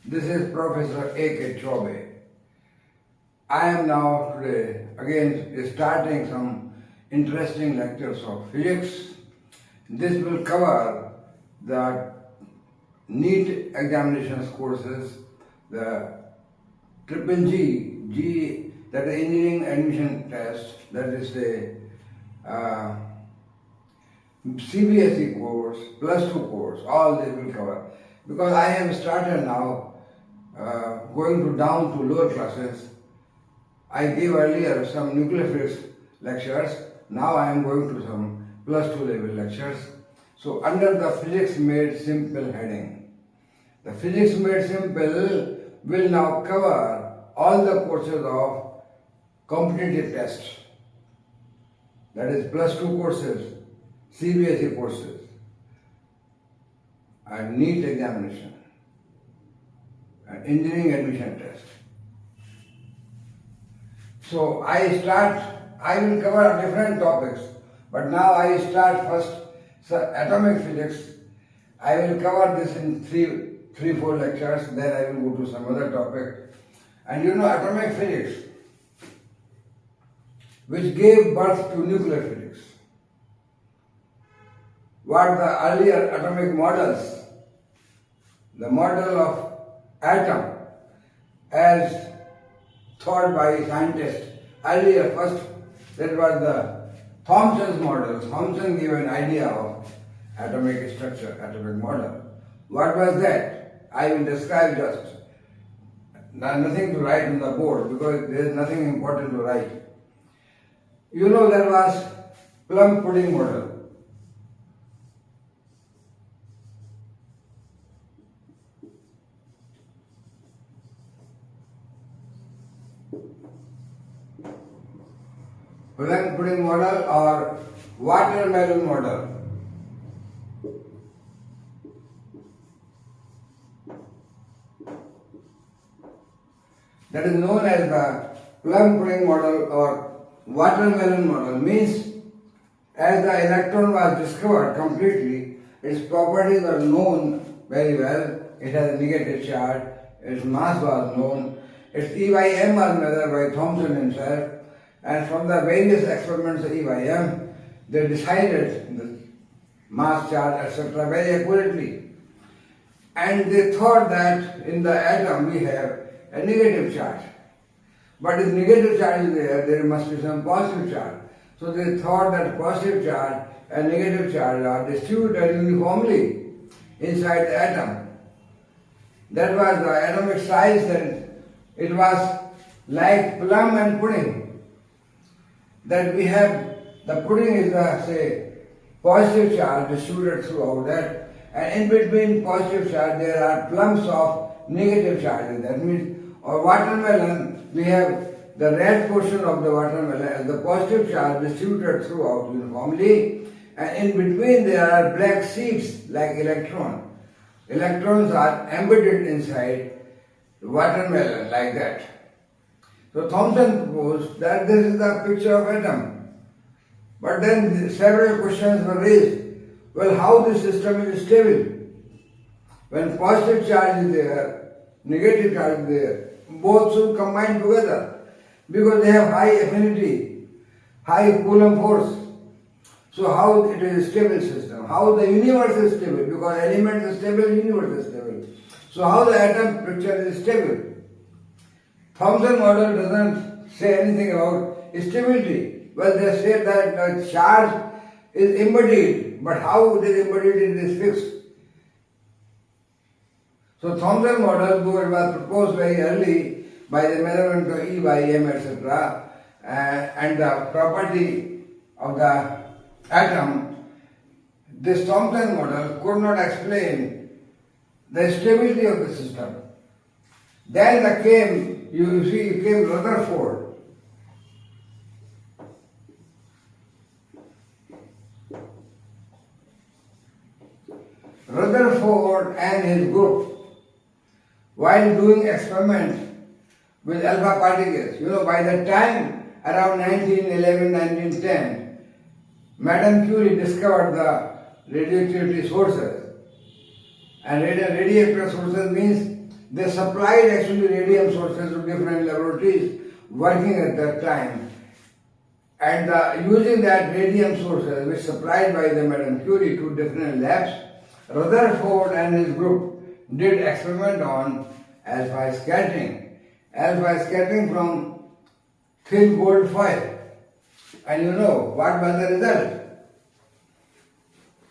This is prof.a.k.chaubey. I am now today again starting some interesting lectures of physics. This will cover the NEET examinations courses, the triple G, that is engineering admission test, that is the CBSE course, plus 2 course, all they will cover. Because I have started now going down to lower classes. I gave earlier some nuclear physics lectures, now I am going to some plus 2 level lectures. So under the physics made simple heading, the physics made simple will now cover all the courses of competitive tests, that is plus 2 courses, CBSE courses and NEET examination and engineering admission test. So I will cover different topics, but now I start first atomic physics. I will cover this in three, 4 lectures, then I will go to some other topic. And you know, atomic physics, which gave birth to nuclear physics. What the earlier atomic models, the model of atom as thought by scientists earlier first, that was the Thomson's model. Thomson gave an idea of atomic structure, atomic model. What was that? I will describe just. Nothing to write on the board because there is nothing important to write. You know, there was plum pudding model. Plum pudding model or watermelon model. That is known as the plum pudding model or watermelon model. Means as the electron was discovered completely, its properties were known very well. It has a negative charge, its mass was known, its EYM was measured by Thomson himself, and from the various experiments of EYM, they decided the mass, charge, etc. very accurately. And they thought that in the atom we have a negative charge. But if negative charge is there, there must be some positive charge. So they thought that positive charge and negative charge are distributed uniformly inside the atom. That was the atomic size, and it was like plum and pudding. That we have, the pudding is the, say, positive charge distributed throughout that, and in between positive charge there are plums of negative charges. That means, or watermelon, we have the red portion of the watermelon as the positive charge distributed throughout uniformly, and in between there are black seeds like electron. Electrons are embedded inside the watermelon like that. So Thomson proposed that this is the picture of atom. But then several questions were raised. Well, how this system is stable? When positive charge is there, negative charge is there, both should combine together because they have high affinity, high Coulomb force. So how it is a stable system? How the universe is stable? Because elements are stable, universe is stable. So how the atom picture is stable? Thomson model doesn't say anything about stability. Well, they say that the charge is embodied, but how it is embodied it is fixed. So Thomson model, though it was proposed very early by the measurement of E by M, etc., and the property of the atom, this Thomson model could not explain the stability of the system. Then came Rutherford. Rutherford and his group, while doing experiments with alpha particles, you know, by the time around 1911, 1910, Madame Curie discovered the radioactivity sources. And radioactive sources means They supplied actually radium sources to different laboratories working at that time. And using that radium sources which supplied by the Madame Curie to different labs, Rutherford and his group did experiment on alpha scattering. Alpha scattering from thin gold foil. And you know what was the result?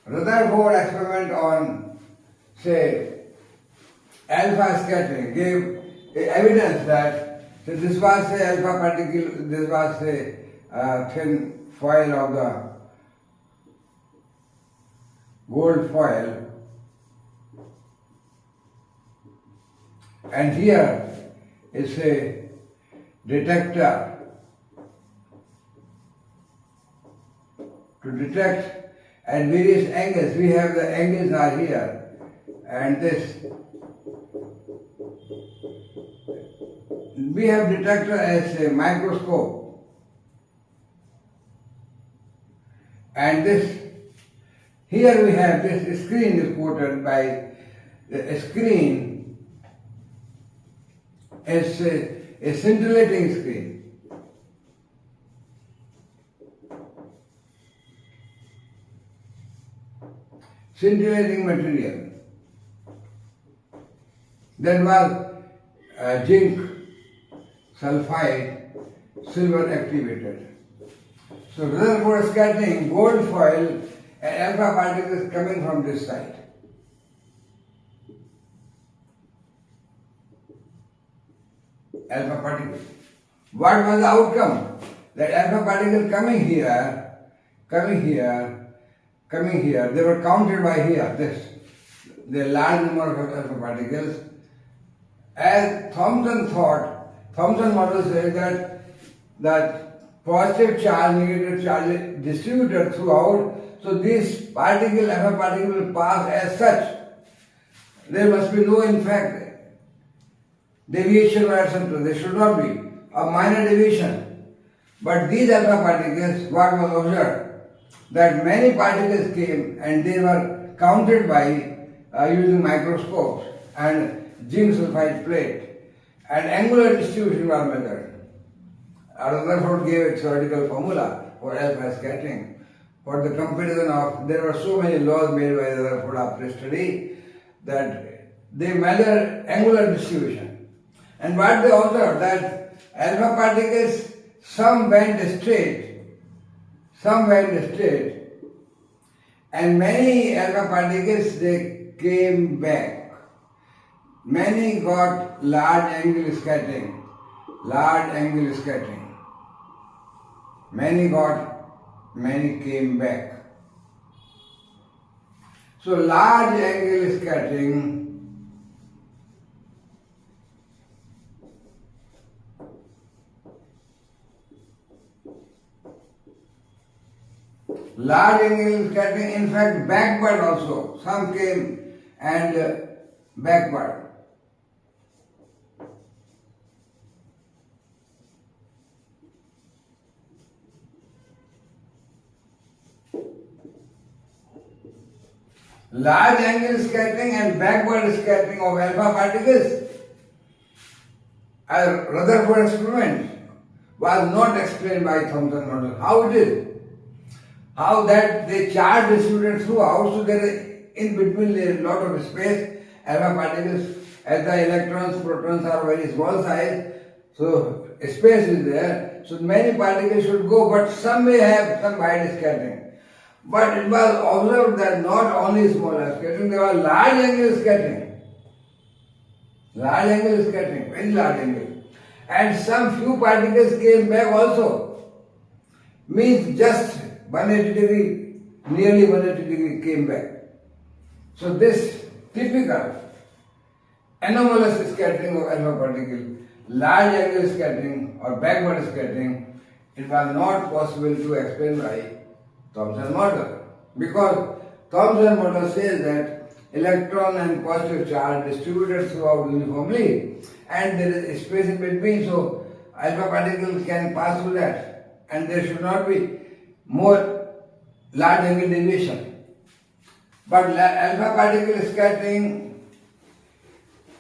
Rutherford experiment on, say, alpha scattering gave evidence that this was say alpha particle, this was say thin foil of the gold foil, and here is a detector to detect at various angles. We have the angles are here, and this we have detector as a microscope, and this here we have this screen is quoted by the screen as a scintillating screen. Scintillating material. That was zinc sulfide, silver activated. So Rutherford scattering, gold foil and alpha particles coming from this side. Alpha particles. What was the outcome? That alpha particle coming here, they were counted by here, the large number of alpha particles. As Thomson model says that positive charge, negative charge is distributed throughout, so this alpha particle will pass as such. There must be no, in fact, deviation or something. There should not be a minor deviation. But these alpha particles, what was observed? That many particles came and they were counted by using microscopes and zinc sulfide plate, and angular distribution was measured. Rutherford gave a theoretical formula for alpha scattering. For the comparison of, there were so many laws made by Rutherford after study that they measure angular distribution. And what they observed, that alpha particles, some went straight, and many alpha particles, they came back. Many got large angle scattering. Many came back. So large angle scattering in fact backward also. Some came and backward. Large angle scattering and backward scattering of alpha particles, a Rutherford experiment, was not explained by Thomson model. How it is? How that the charge distributed throughout, so there is in between there is a lot of space. Alpha particles, as the electrons, protons are very small size, so space is there. So many particles should go, but some may have some wide scattering. But it was observed that not only small scattering, there was large angle scattering. Very large angle. And some few particles came back also. Means just 180 degree, nearly 180 degree came back. So this typical anomalous scattering of alpha particle, large angle scattering or backward scattering, it was not possible to explain by Thomson model, because Thomson model says that electron and positive charge distributed throughout uniformly, and there is space in between, so alpha particles can pass through that, and there should not be more large angle deviation. But alpha particle scattering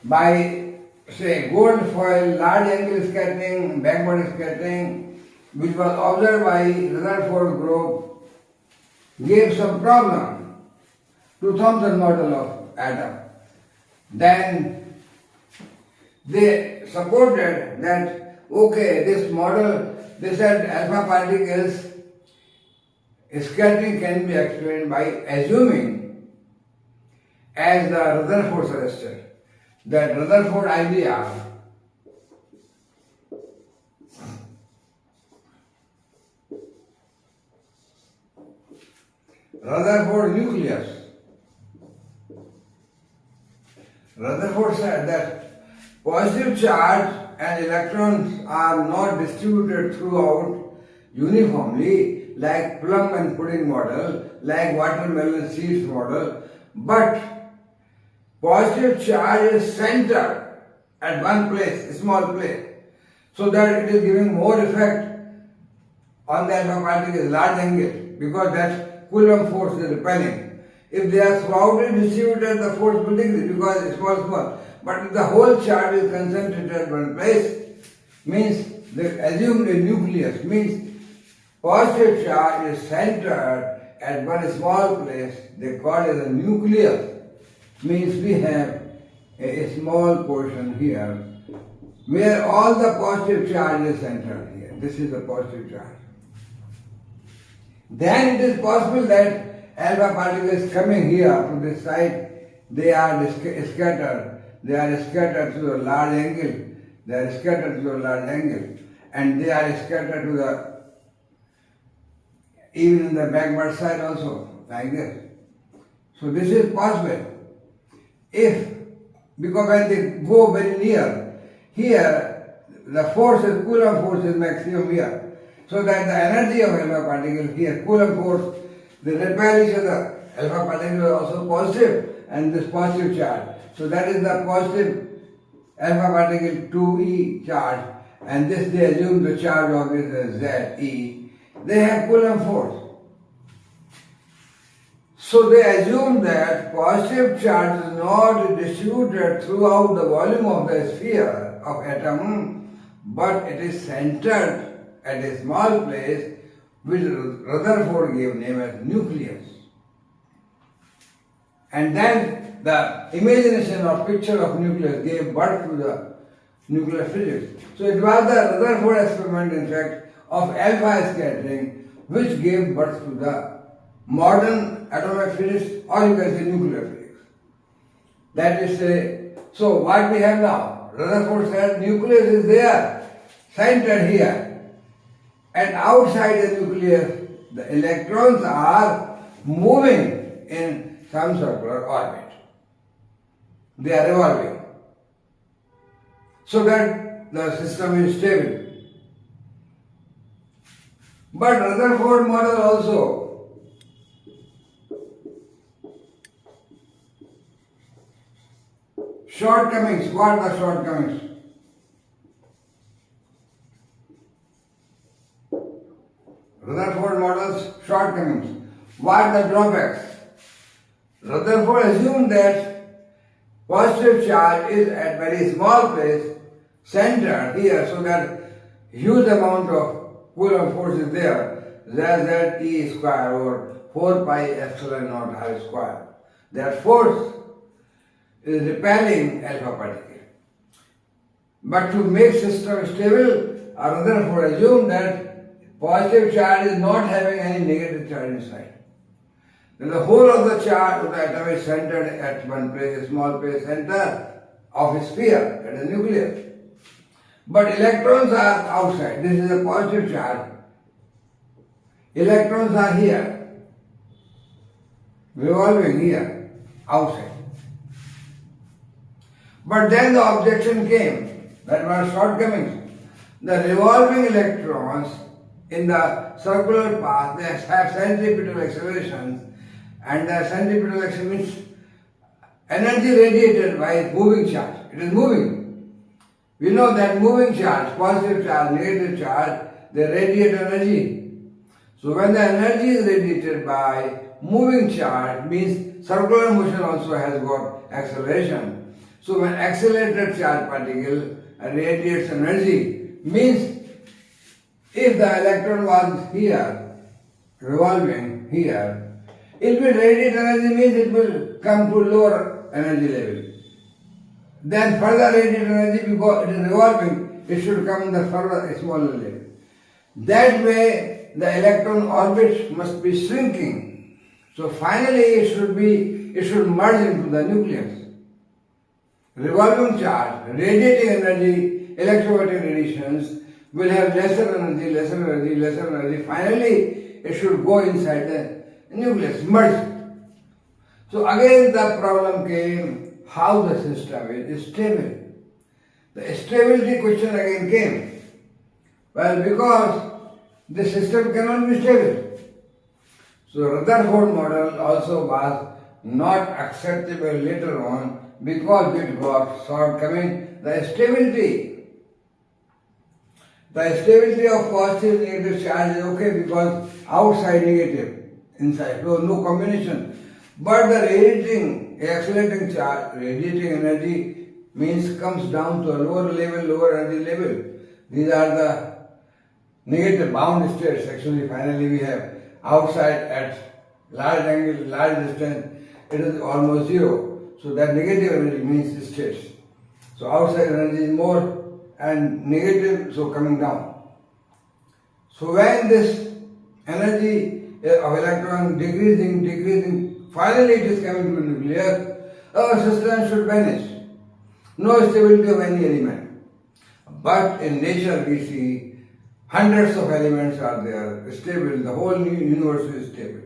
by say gold foil, large angle scattering, backward scattering, which was observed by Rutherford group, gave some problem to Thomson model of atom. Then they supported that, okay, this model, they said alpha particles scattering can be explained by assuming, as the Rutherford suggested, that Rutherford idea Rutherford nucleus. Rutherford said that positive charge and electrons are not distributed throughout uniformly like plum and pudding model, like watermelon seeds model, but positive charge is centered at one place, a small place, so that it is giving more effect on the alpha particle, large angle, because that Coulomb force is repelling. If they are throughout distributed, the force will decrease because it's small. But if the whole charge is concentrated at one place, means they assumed a nucleus, means positive charge is centered at one small place, they call it a nucleus. Means we have a small portion here where all the positive charge is centered here. This is the positive charge. Then it is possible that alpha particles coming here to this side, they are scattered. They are scattered to the large angle. They are scattered to the large angle. And they are scattered to the, even in the backward side also, like this. So this is possible. If, because when they go very near, here the force is, Coulomb force is maximum here. So that the energy of alpha particle here, Coulomb force, they repel each other. Alpha particle is also positive and this positive charge. So that is the positive alpha particle 2e charge, and this they assume the charge of it is Ze. They have Coulomb force. So they assume that positive charge is not distributed throughout the volume of the sphere of atom, but it is centered at a small place which Rutherford gave name as nucleus. And then the imagination or picture of nucleus gave birth to the nuclear physics. So it was the Rutherford experiment, in fact, of alpha scattering which gave birth to the modern atomic physics, or you can say nuclear physics. That is, so what we have now, Rutherford said nucleus is there, centered here. And outside the nucleus, the electrons are moving in some circular orbit. They are revolving. So that the system is stable. But Rutherford model also shortcomings. What are the shortcomings? Rutherford model's shortcomings. What are the drawbacks? Rutherford assumed that positive charge is at very small place, centered here, so that huge amount of Coulomb force is there, Z square over 4 pi epsilon naught R square. That force is repelling alpha particle. But to make system stable, Rutherford assumed that positive charge is not having any negative charge inside. Then the whole of the charge of the atom is centered at one place, a small place, center of a sphere, that is nucleus. But electrons are outside. This is a positive charge. Electrons are here, revolving here, outside. But then the objection came, that was shortcomings. The revolving electrons in the circular path, they have centripetal accelerations, and the centripetal acceleration means energy radiated by moving charge. It is moving. We know that moving charge, positive charge, negative charge, they radiate energy. So when the energy is radiated by moving charge, means circular motion also has got acceleration. So when accelerated charged particle radiates energy, means if the electron was here, revolving here, it will radiate energy, means it will come to lower energy level. Then further radiate energy, because it is revolving, it should come in the further smaller level. That way the electron orbit must be shrinking. So finally it should merge into the nucleus. Revolving charge, radiating energy, electromagnetic radiations will have lesser energy, lesser energy, lesser energy. Finally it should go inside the nucleus, merge. So again the problem came, how the system is stable. The stability question again came. Well, because the system cannot be stable. So Rutherford model also was not acceptable later on because it got shortcoming. The stability of positive negative charge is okay because outside negative, inside, so no combination. But the radiating, accelerating charge, radiating energy means comes down to a lower level, lower energy level. These are the negative bound states. Actually, finally we have outside at large angle, large distance, it is almost zero. So that negative energy means states. So outside energy is more and negative, so coming down. So when this energy of electron decreasing, finally it is coming to nucleus, our system should vanish. No stability of any element. But in nature we see hundreds of elements are there, stable, the whole universe is stable.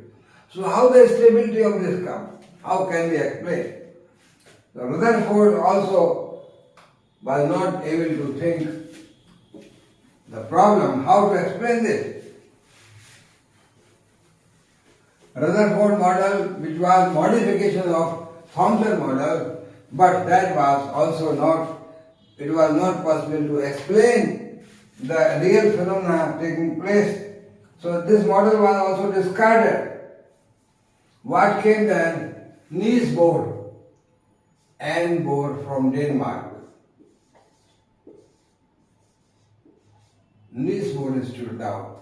So how the stability of this comes? How can we explain? The Rutherford also was not able to think the problem, how to explain this. Rutherford model, which was modification of Thomson model, but that was also it was not possible to explain the real phenomena taking place. So this model was also discarded. What came then? Niels Bohr and Bohr from Denmark. Niels Bohr Institute now.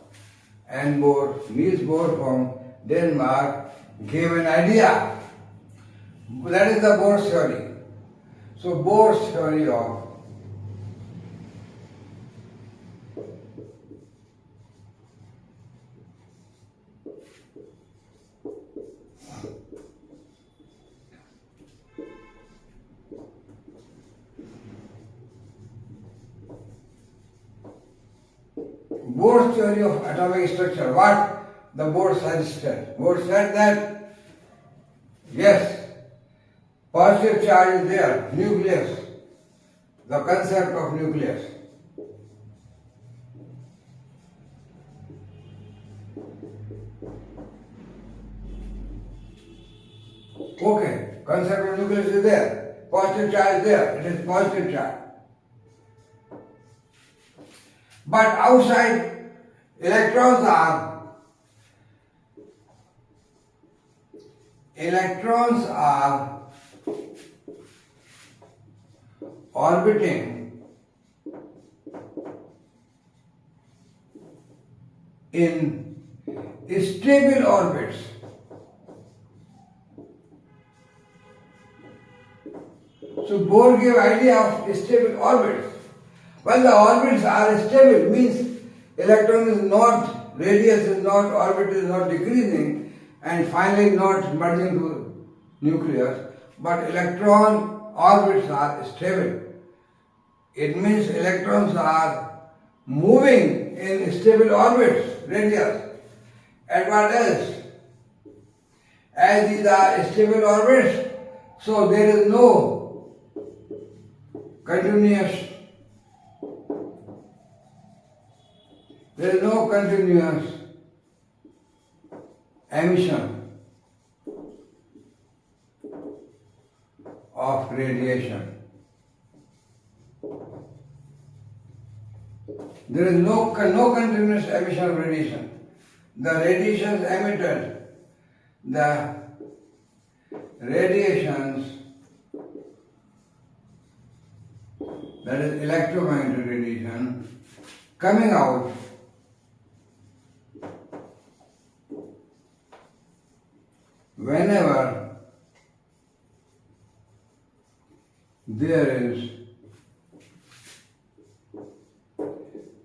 And Niels Bohr from Denmark gave an idea. That is the Bohr's theory. So Bohr's theory of Bohr's theory of atomic structure. What the Bohr suggested? Bohr said that yes, positive charge is there, nucleus, the concept of nucleus. Okay, concept of nucleus is there, positive charge is there, it is positive charge. But outside, electrons are orbiting in stable orbits. So Bohr gave idea of stable orbits. When the orbits are stable, means electron is not, radius is not, orbit is not decreasing and finally not merging to nucleus, but electron orbits are stable. It means electrons are moving in stable orbits, radius. And what else? As these are stable orbits, so there is no continuous emission of radiation. There is no continuous emission of radiation. The radiations emitted, the radiations that is electromagnetic radiation, coming out whenever there is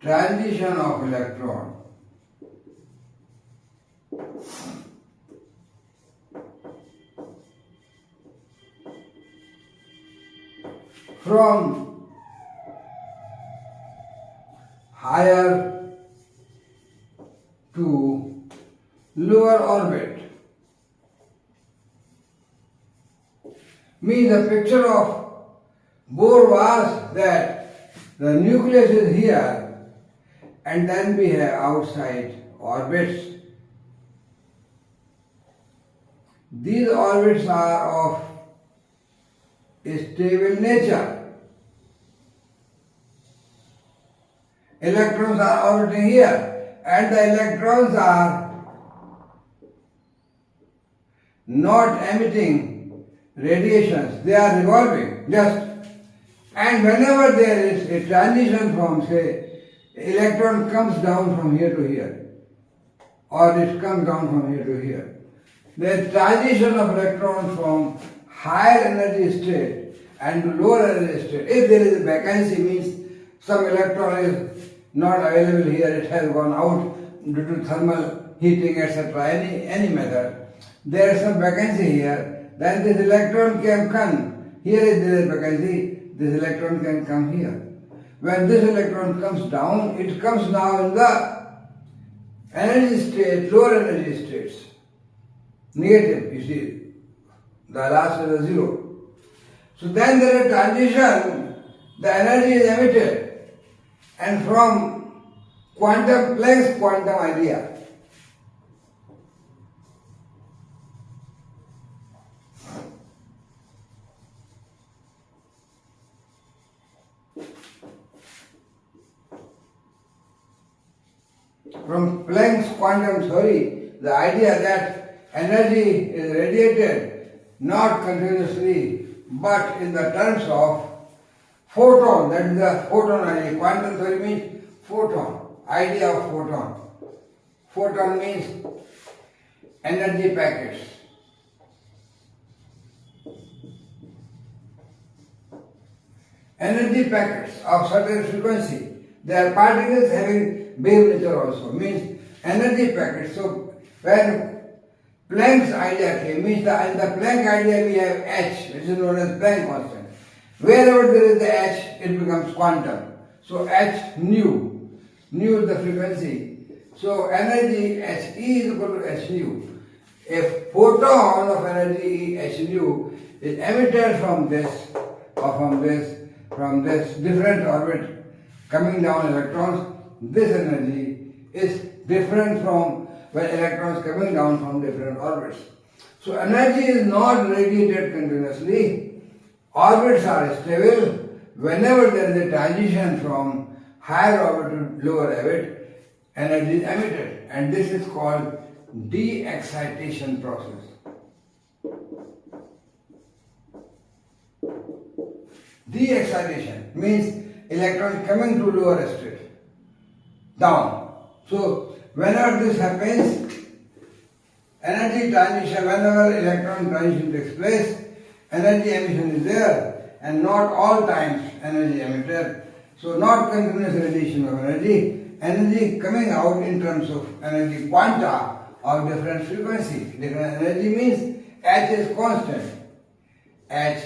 transition of electron from higher to lower orbit. Means the picture of Bohr was that the nucleus is here and then we have outside orbits. These orbits are of stable nature. Electrons are orbiting here and the electrons are not emitting radiations, they are revolving just. And whenever there is a transition from, say, electron comes down from here to here, or it comes down from here to here, the transition of electrons from higher energy state and to lower energy state, if there is a vacancy, means some electron is not available here, it has gone out due to thermal heating, etc., any method, there is some vacancy here, then this electron can come, here is there is vacancy, this electron can come here. When this electron comes down, it comes now in the energy state, lower energy states, negative, you see, the last is a zero. So then there is a transition, the energy is emitted, and from Planck's quantum idea, from Planck's quantum theory, the idea that energy is radiated not continuously but in the terms of photon, that is the photon idea. Quantum theory means photon, idea of photon. Photon means energy packets. Energy packets of certain frequency. They are particles having wave nature also, means energy packets. So when Planck's idea came, means in the Planck idea we have H, which is known as Planck constant. Wherever there is the H, it becomes quantum. So H nu is the frequency. So energy H E is equal to H nu. A photon of energy H nu is emitted from this or from this different orbit coming down electrons. This energy is different from when electrons coming down from different orbits. So energy is not radiated continuously. Orbits are stable. Whenever there is a transition from higher orbit to lower orbit, energy is emitted, and this is called de-excitation process. De-excitation means electron coming to lower state, down. So whenever this happens, energy transition, whenever electron transition takes place, energy emission is there, and not all times energy emitted. So not continuous radiation of energy coming out in terms of energy quanta of different frequency. Different energy means H is constant. H,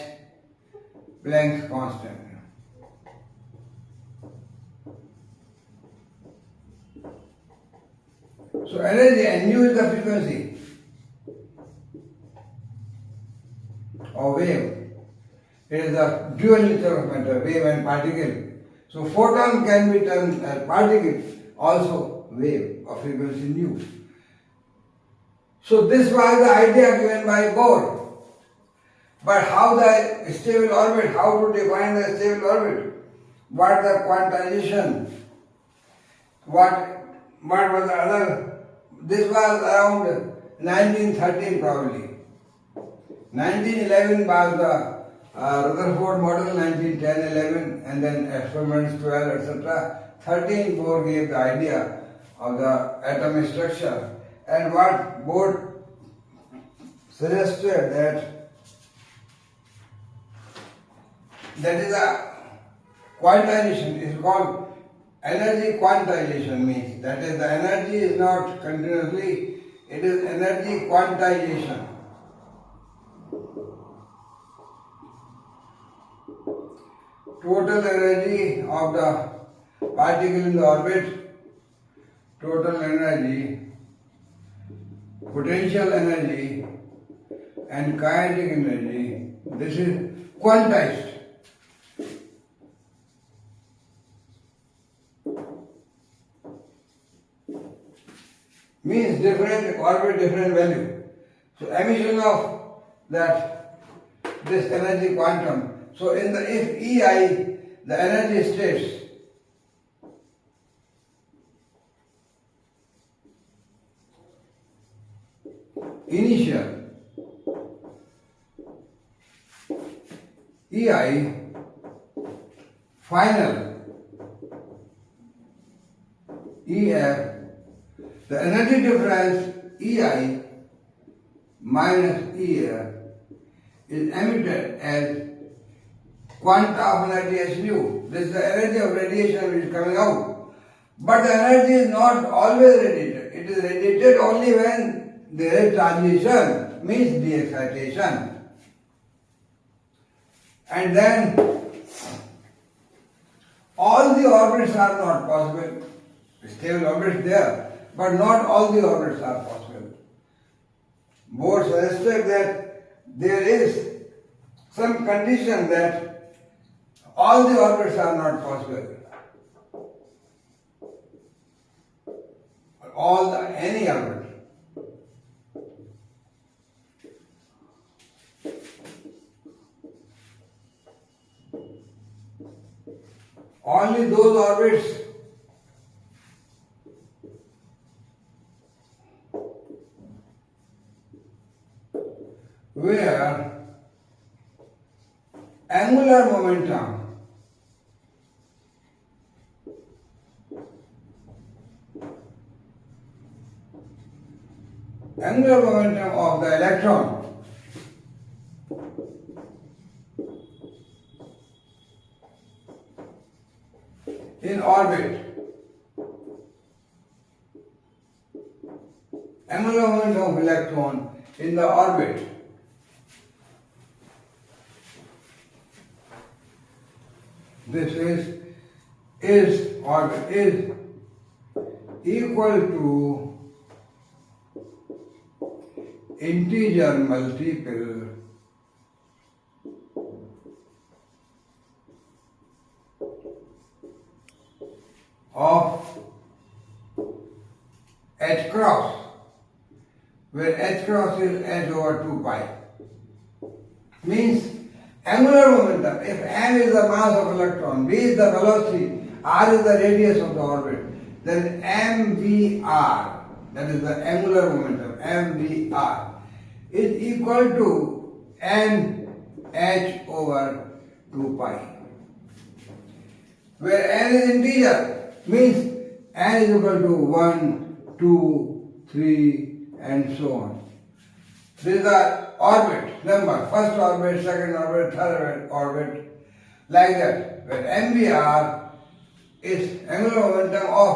Planck's constant. So energy and nu is the frequency of wave. It is the dual nature of matter, wave and particle. So photon can be termed as particle, also wave of frequency nu. So this was the idea given by Bohr. But how the stable orbit, how to define the stable orbit? What the quantization? What was the other? This was around 1913 probably. 1911 was Rutherford model 1910, 11, and then experiments 12, etc. 13, Bohr gave the idea of the atomic structure, and what Bohr suggested that is a quantization, is called energy quantization, means that is the energy is not continuously, it is energy quantization. Total energy of the particle in the orbit, total energy, potential energy and kinetic energy, this is quantized. Means different orbit, different value. So emission of this energy quantum. So if EI, the energy states, initial, EI, final, EF, the energy difference EI minus EF is emitted as quanta of energy HU. This is the energy of radiation which is coming out. But the energy is not always radiated. It is radiated only when there is transition, means de-excitation. And then all the orbits are not possible. Stable orbits there. But not all the orbits are possible. Bohr suggested that there is some condition that all the orbits are not possible. Any orbit. Only those orbits where angular momentum of the electron in orbit, angular momentum of electron in the orbit this is orbit is equal to integer multiple of h cross, where h cross is h over 2 pi. Means angular momentum, if m is the mass of electron, v is the velocity, r is the radius of the orbit, then mvr, that is the angular momentum, mvr, is equal to nh over 2 pi. Where n is integer, means n is equal to 1, 2, 3 and so on. These are orbit number, first orbit, second orbit, third orbit, like that. Where mvr is angular momentum of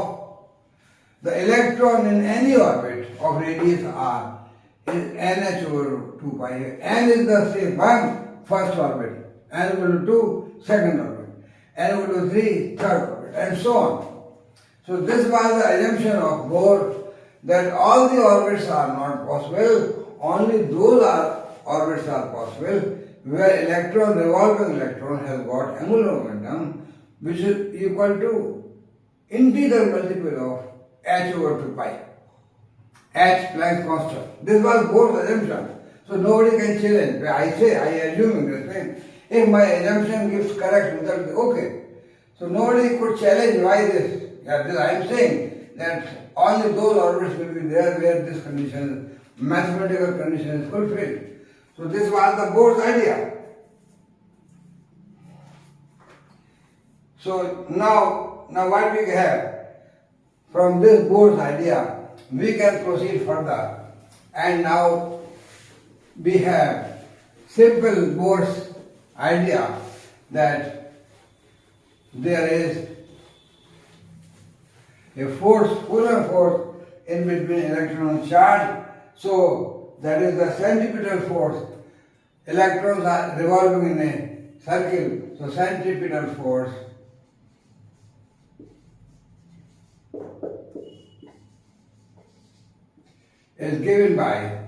the electron in any orbit of radius r is nh over 2 pi. N is the same, 1 first orbit, n equal to 2 second orbit, n equal to 3 third orbit, and so on. So this was the assumption of Bohr, that all the orbits are not possible, only those orbits are possible where electron, revolving electron, has got angular momentum which is equal to integer multiple of h over 2 pi, h Planck's constant. This was Bohr's assumption. So nobody can challenge. I assume this thing. If my assumption gives correct result, okay. So nobody could challenge why this. I am saying that only those orbits will be there where this condition, mathematical condition is fulfilled. So this was the Bohr's idea. So now what we have from this Bohr's idea, we can proceed further, and now we have simple Bohr's idea that there is a force, polar force in between electron and charge. So that is the centripetal force. Electrons are revolving in a circle, so centripetal force is given by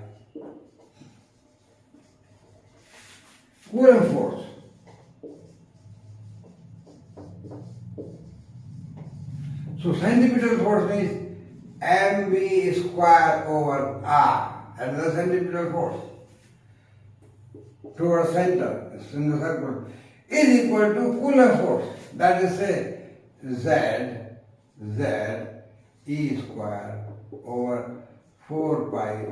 Coulomb force. So centripetal force means mv square over r. That is the centripetal force towards center, it's in the circle, is equal to Coulomb force. That is, say, Z E square over 4 pi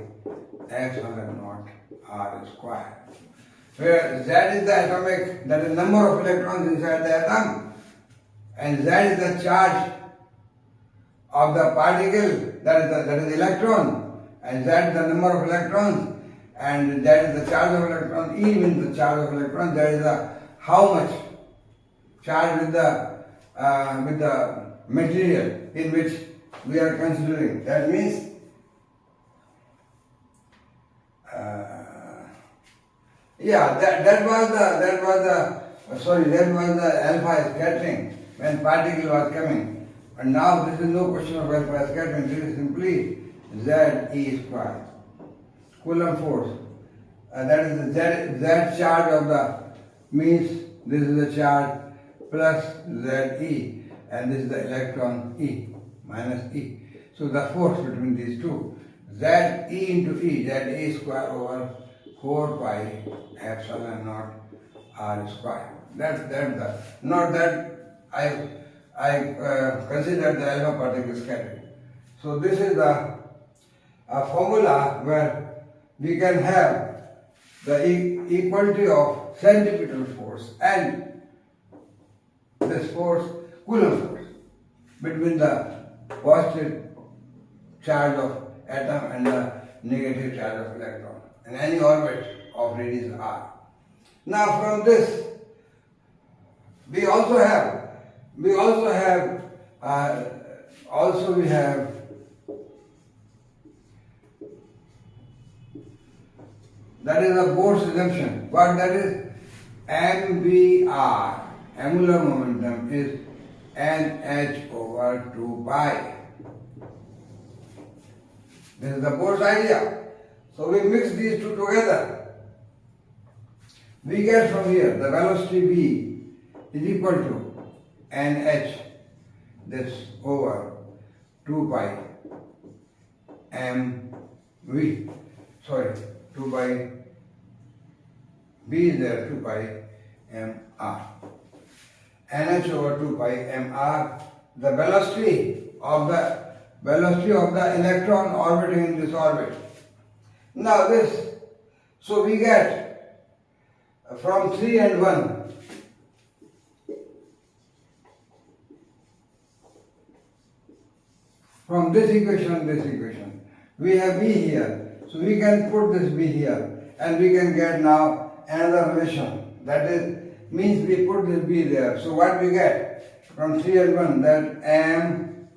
epsilon naught r square. Where Z is the atomic, that is number of electrons inside the atom, and Z is the charge of the particle, that is electron, and Z is the number of electrons, and that is the charge of electron. E means the charge of electron. That is the how much charge with the material in which we are considering. That means that was the alpha scattering when particle was coming. And now this is no question of alpha scattering. This is simply Z E square. Coulomb force. That is the Z charge of the, means this is the charge plus ZE, and this is the electron E minus E. So the force between these two, ZE into E, ZE square over 4 pi epsilon naught r square. That's the, not that I consider the alpha particle scattering. So this is the formula where we can have the equality of centripetal force and this force, Coulomb force, between the positive charge of atom and the negative charge of electron in any orbit of radius r. Now from this we also have that is the Bohr's assumption. What that is? MVR, angular momentum, is NH over 2 pi. This is the Bohr's idea. So we mix these two together. We get from here the velocity v is equal to NH, this over 2 pi mv. 2 pi v is there, 2 pi mr. NH over 2 pi mr, the velocity of the electron orbiting in this orbit. Now this, so we get from 3 and 1, from this equation, we have v here. So we can put this v here and we can get now another relation. That is, means we put this v there. So what we get from 3 and 1, that m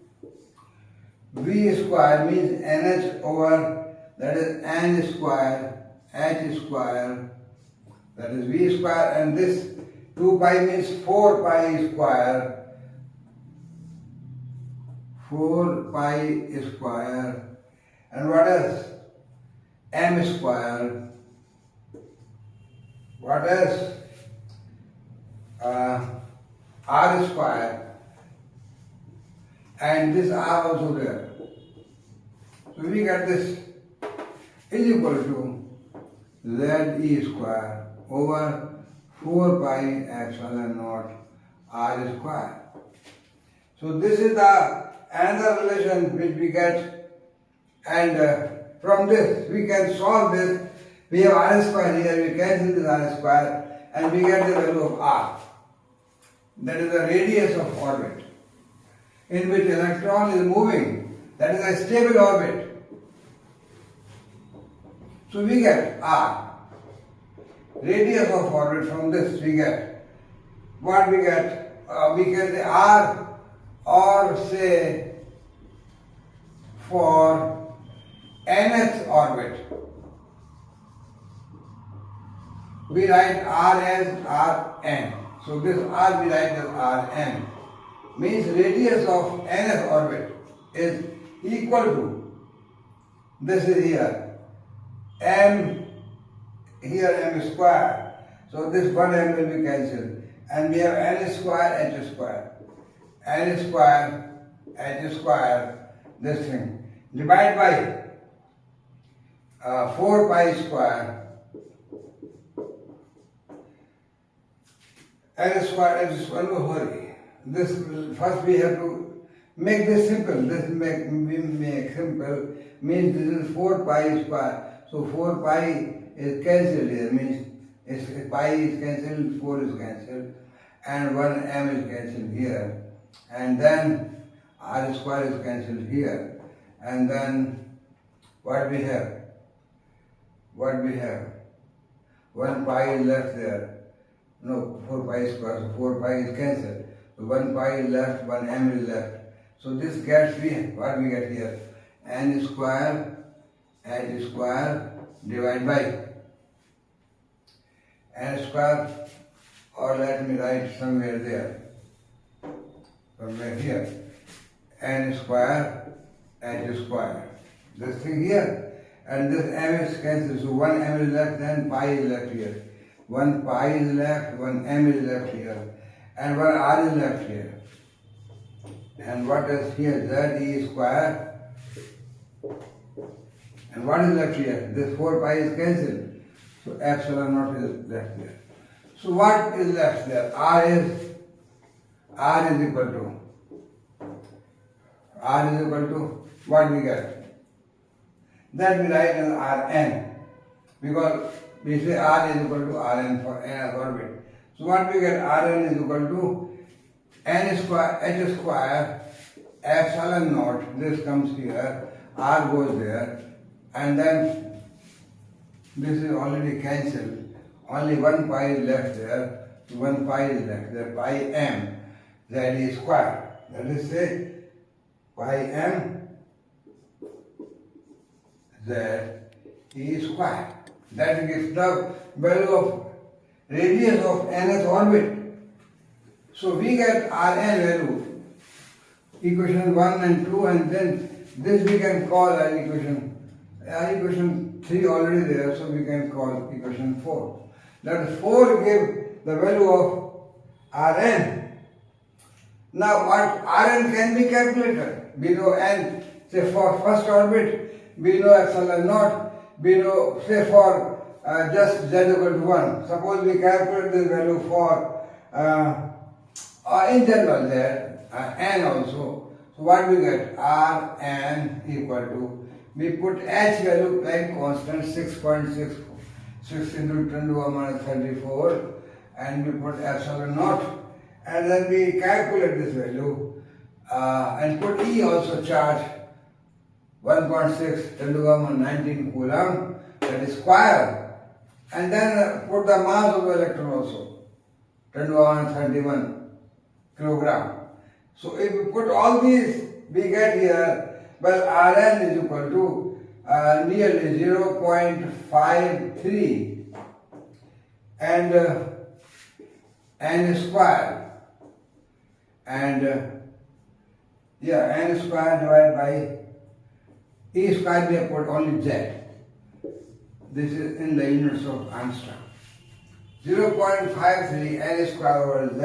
v square means nh over, that is n square, h square, that is v square, and this 2 pi means 4 pi square, 4 pi square, and what else? M square, what else? R square, and this R also there. So we get this is equal to ZE square over 4 pi epsilon naught R square. So this is the another relation which we get, and from this we can solve this. We have R square here, we cancel this R square and we get the value of R. that is the radius of orbit, in which electron is moving, that is a stable orbit. So we get R. Radius of orbit, from this we get what we get. We can say R, or say for nth orbit, we write R as Rn. So this R we write as Rn. Means radius of nth orbit is equal to, this is here, m, here m square. So this one m will be cancelled. And we have n square, h square. N square, h square, this thing. Divide by 4 pi square. N square, h square, no hurry. This, first we have to make this simple. This make simple, means this is 4 pi square. So 4 pi is cancelled here, means pi is cancelled, 4 is cancelled, and 1 m is cancelled here, and then r square is cancelled here, and then what we have? 1 pi is left there. No, 4 pi square, so 4 pi is cancelled. So 1 pi is left, 1 m is left. So this gets what we get here? N square, h square, divide by n square, or let me write somewhere there, somewhere here, n square, h square, this thing here, and this m is cancelled, so 1 m is left, then pi is left here. 1 pi is left, 1 m is left here, and 1 r is left here. And what is here? Z square. And what is left here? This 4 pi is cancelled. So epsilon naught is left there. So what is left there? R is equal to what we get? That we write as Rn, because we say R is equal to Rn for nth orbit. So what we get? Rn is equal to n square, h square, epsilon naught, this comes here, R goes there, and then this is already cancelled, only 1 pi is left there, 1 pi is left there, pi m, z square, that is say pi m z square. That gives the value of radius of nth orbit. So we get Rn value, equation 1 and 2, and then this we can call as equation 3 already there, so we can call equation 4. That 4 give the value of Rn. Now what Rn can be calculated? We know n, say for first orbit, we know epsilon naught, we know, say for just z equal to 1. Suppose we calculate this value for in general there, n also. So what we get? Rn equal to, we put h value like constant 6.6, 6 into 10 to the minus 34, and we put epsilon naught, and then we calculate this value and put E also charge 1.6 10 to the minus 19 coulomb, that is square, and then put the mass of the electron also 10 to the minus 31 kilogram. So if we put all these, we get here, well, Rn is equal to nearly 0.53 and n square, and n square divided by E square, we have put only z. This is in the units of Angstrom. 0.53 n square over z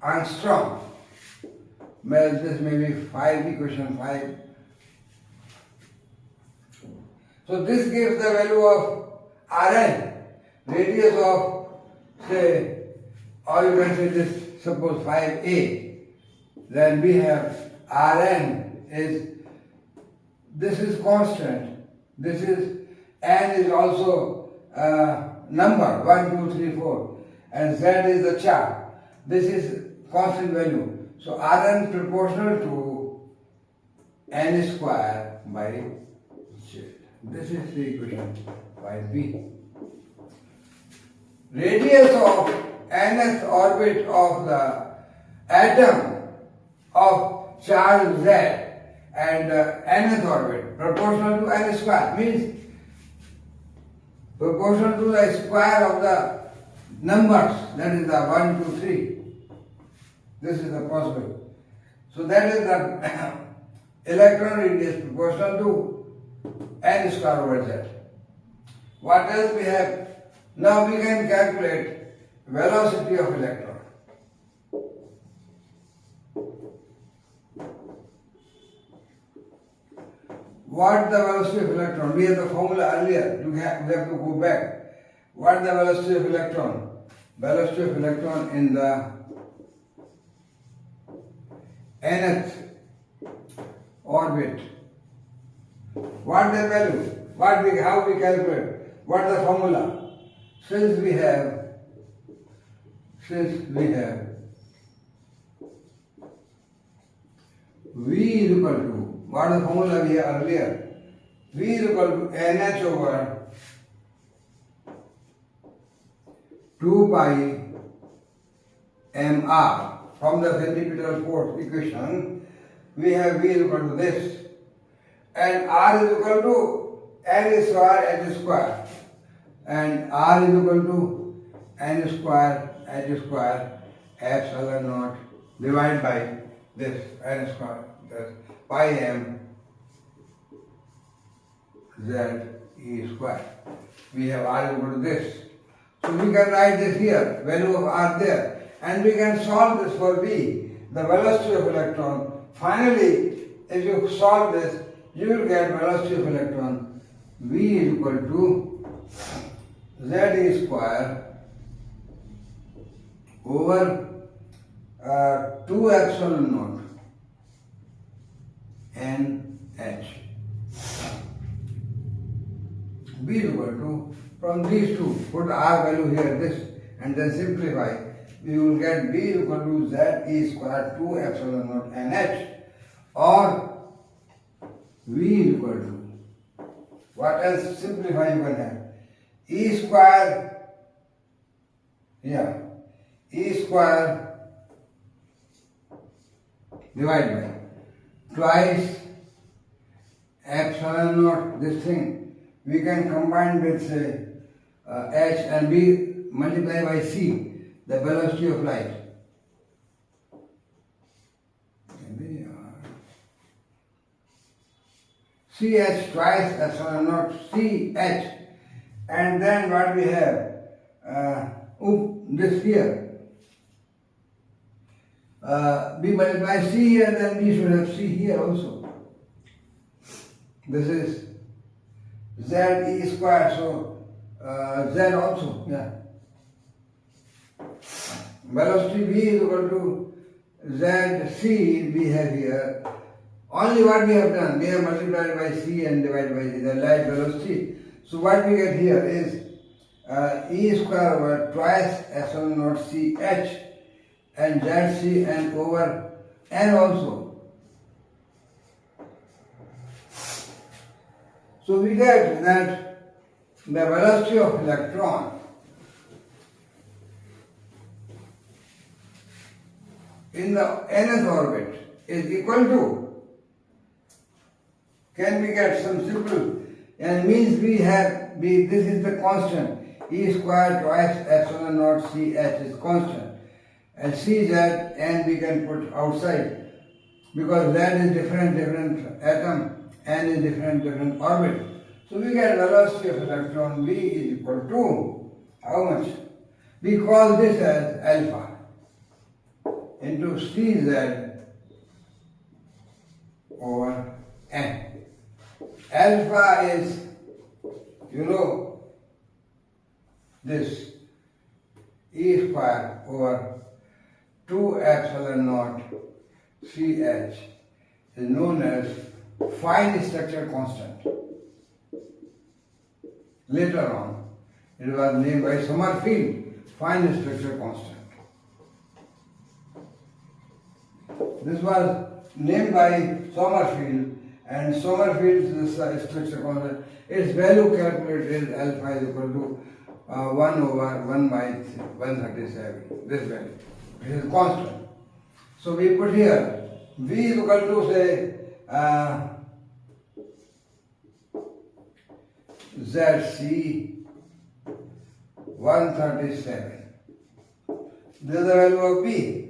Angstrom. Well, this may be equation 5. So this gives the value of Rn, radius of, say, or you can say this, suppose 5a. Then we have Rn is, this is constant, this is, n is also number, 1, 2, 3, 4, and z is the charge. This is constant value. So Rn proportional to n square by z. This is the equation by B. Radius of nth orbit of the atom of charge Z and nth orbit proportional to n square means proportional to the square of the numbers, that is the 1, 2, 3. This is the possible. So that is the electron radius proportional to n square over z. What else we have? Now we can calculate velocity of electron. What the velocity of electron? We have the formula earlier. We have to go back. What is the velocity of electron? Velocity of electron in the nth orbit. What the value? How we calculate? What the formula? Since we have V is equal to, what the formula we had earlier? V is equal to NH over 2 pi mr. From the centripetal force equation, we have V is equal to this, and R is equal to N square H square, and R is equal to N square H square epsilon naught divided by this N square, this pi m Z E square. We have R is equal to this. So we can write this here, value of R there, and we can solve this for V, the velocity of electron. Finally, if you solve this, you will get velocity of electron. V is equal to Z E square over 2 epsilon naught NH. B is equal to, from these two, put R value here, this, and then simplify. We will get B is equal to Z E square 2 epsilon naught NH, or V is equal to, what else simplify you can have? E square, E square divided by twice epsilon naught, this thing. We can combine with say H and B multiplied by C, the velocity of light. CH twice epsilon naught CH, and then what we have? This here. B multiply C here, then we should have C here also. This is Z E square, so Z also, Velocity V is equal to Z C we have here. Only what we have done, we have multiplied by C and divided by the light velocity. So what we get here is E square over twice epsilon naught CH and ZC and over N also. So we get that the velocity of electron in the nth orbit is equal to, can we get some simple, and means we have, this is the constant, E square twice epsilon naught CH is constant, and CZ and we can put outside, because Z is different atom, N is different orbit. So we get velocity of electron V is equal to, how much? We call this as alpha into CZ over N. Alpha is, this E square over 2 epsilon naught CH is known as fine structure constant. Later on, it was named by Sommerfeld fine structure constant. this was named by Sommerfeld, and Sommerfeld's structure constant. Its value calculated is alpha is equal to 1 over 1 by 137. This value. This is constant. So we put here V is equal to say ZC 137. This is the value of B.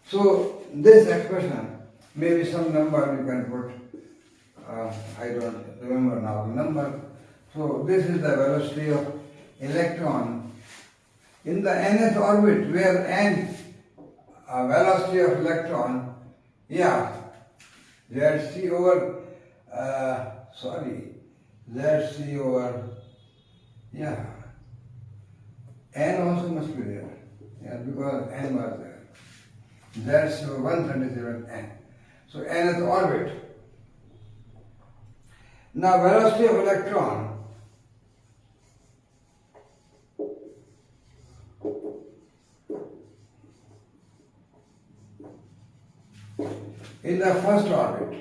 So this expression may be some number you can put. I don't remember now the number. So this is the velocity of electron in the nth orbit, where n velocity of electron, ZC over ZC over n also must be there, because n was there. ZC over 137 n. So nth orbit. Now velocity of electron in the first orbit.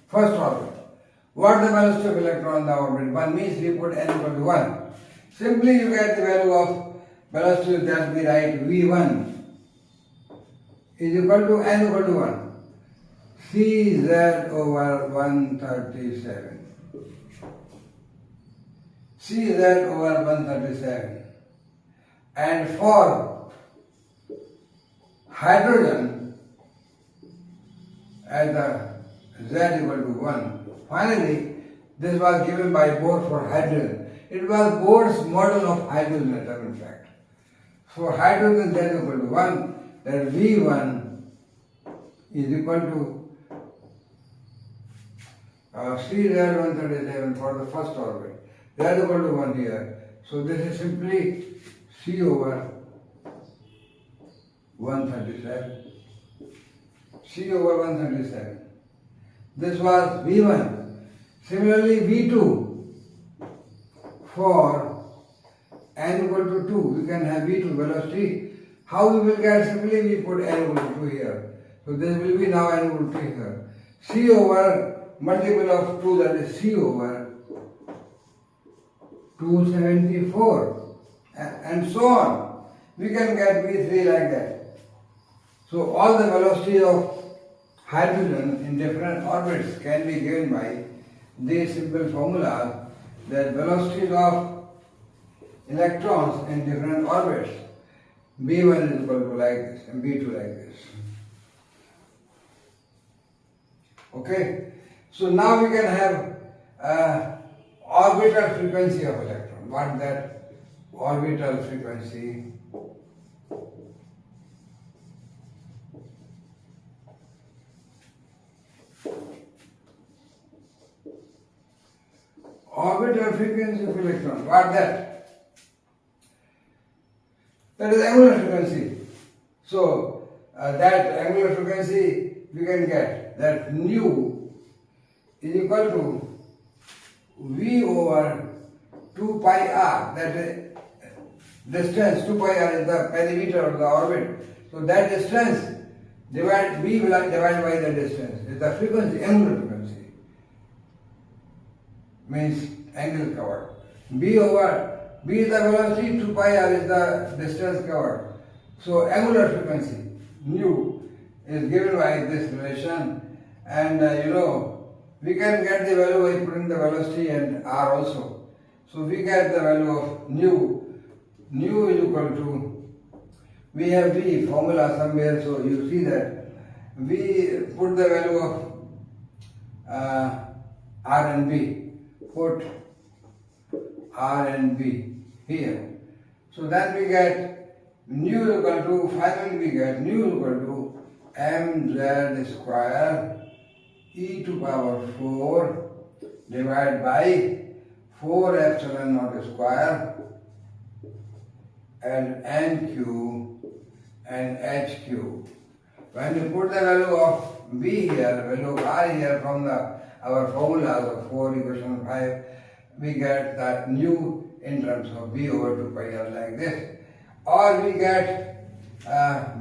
First orbit. What the velocity of electron in the orbit? 1 means we put n equal to 1. Simply you get the value of velocity, that we write V1 is equal to n equal to 1. Cz over 137. Cz over 137. And for hydrogen, as the Z equal to 1. Finally, this was given by Bohr for hydrogen. It was Bohr's model of hydrogen atom, in fact. For hydrogen, Z equal to 1, that V1 is equal to CZ137 for the first orbit. Z equal to 1 here. So this is simply C over 137. C over 137. This was V1. Similarly, V2 for n equal to 2, we can have V2 velocity. How we will get? Simply we put n equal to 2 here. So this will be now n equal to 2 here. C over multiple of 2, that is C over 274, and so on. We can get V3 like that. So all the velocities of hydrogen in different orbits can be given by these simple formulas, that velocities of electrons in different orbits, B1 is equal to like this and B2 like this. Okay, so now we can have orbital frequency of electron. What is that? Orbital frequency. Orbital frequency of electron. What is that? That is angular frequency. So that angular frequency we can get that nu is equal to V over 2 pi r. That distance 2 pi r is the perimeter of the orbit. So that distance divided by the distance is the frequency, angular frequency. Means angle covered. B is the velocity, 2 pi r is the distance covered. So angular frequency, nu, is given by this relation, and we can get the value by putting the velocity and r also. So we get the value of nu. Nu is equal to, we have the formula somewhere, so you see that we put the value of r and b. Put R and B here. So then we get nu equal to, finally we get nu equal to mz square e to power 4 divided by 4 epsilon naught square and nq and hq. When you put the value of B here, value of R here from our formulas of 4 equation 5, we get that nu in terms of V over 2 pi r like this. Or we get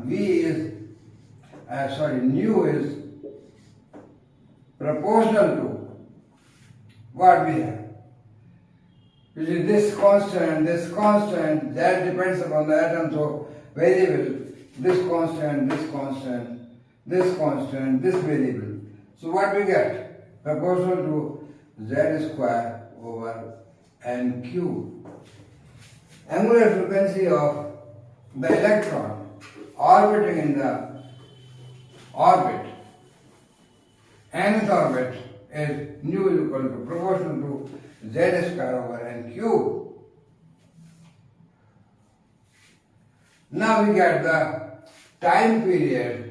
nu is proportional to what we have. Which is this constant, that depends upon the atom, so variable, this constant, this variable. So what we get? Proportional to z square over nq. Angular frequency of the electron orbiting in the orbit, nth orbit, is nu is equal to proportional to z square over n cube. Now we get the time period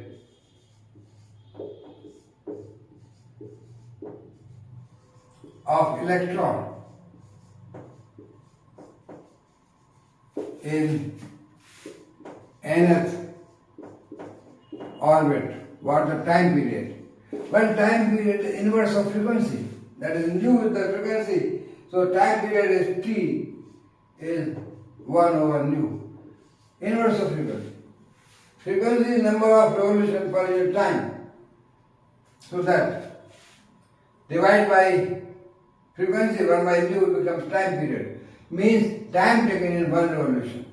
of electron in nth orbit. What the time period? Well, time period is inverse of frequency. That is nu with the frequency. So time period is t is 1 over nu. Inverse of frequency. Frequency is number of revolutions per unit time. So that divide by frequency 1 by nu becomes time period. Means time taken in one revolution.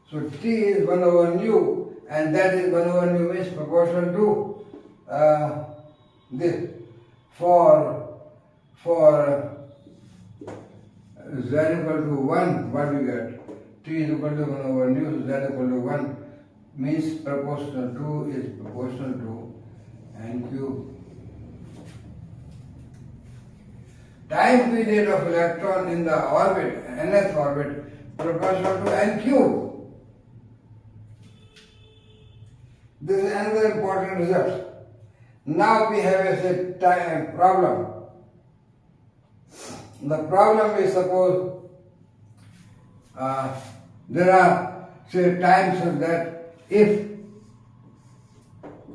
So t is 1 over nu, and that is 1 over nu means proportional to this. For z equal to 1, what we get? T is equal to 1 over nu, so z equal to 1 means proportional to is proportional to n cube. Time period of electron in the orbit, nth orbit, proportional to n cube. This is another important result. Now we have a time problem. The problem is, suppose there are times such that if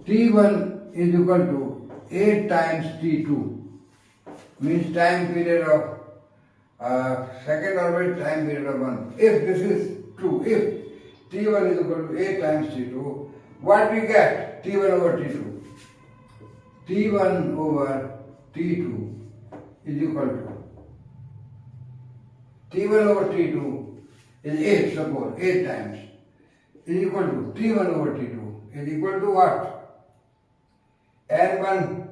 T1 is equal to 8 times T2, means time period of second orbit, time period of 1. If this is true, if T1 is equal to 8 times T2, what we get? T1 over T2. T1 over T2 is equal to T1 over T2 is 8, suppose 8 times, is equal to T1 over T2 is equal to what? N1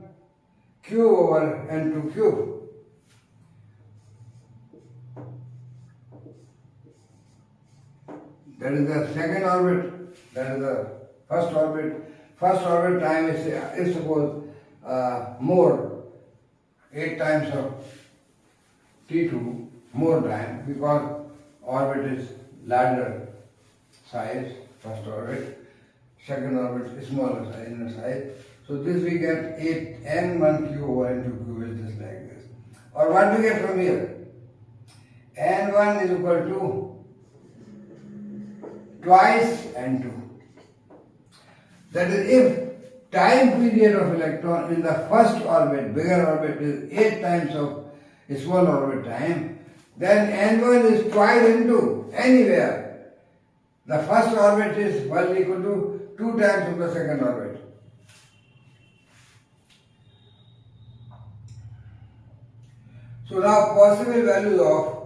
cube over N2 cube. That is the second orbit, that is the first orbit. First orbit time is suppose more, 8 times of T2, more time, because orbit is larger size, first orbit, second orbit is smaller size, inner size. So this we get 8 n1 cube over n2 cube is just like this. Or what we get from here? n1 is equal to twice n2. That is, if time period of electron in the first orbit, bigger orbit, is 8 times of a small orbit time, then n1 is twice n2 anywhere. The first orbit is equal to 2 times of the second orbit. So now possible values of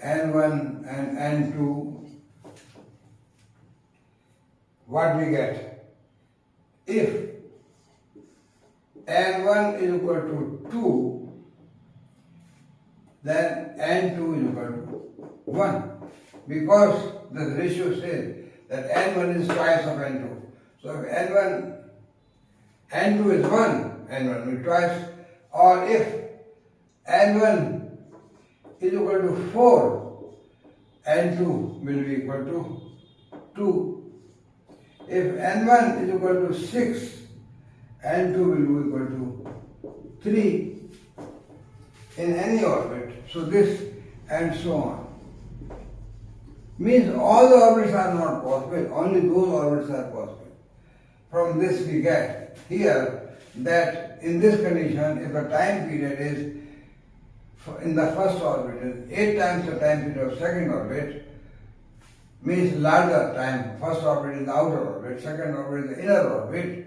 n1 and n2, what we get? If n1 is equal to 2, then n2 is equal to 1, because the ratio says that n1 is twice of n2. So if n2 is 1, n1 will be twice, or if n1 is equal to 4, n2 will be equal to 2. If n1 is equal to 6, n2 will be equal to 3 in any orbit. So this and so on. Means all the orbits are not possible, only those orbits are possible. From this we get here that in this condition, if the time period is in the first orbit is 8 times the time period of second orbit, means larger time, first orbit is the outer orbit, second orbit is the inner orbit,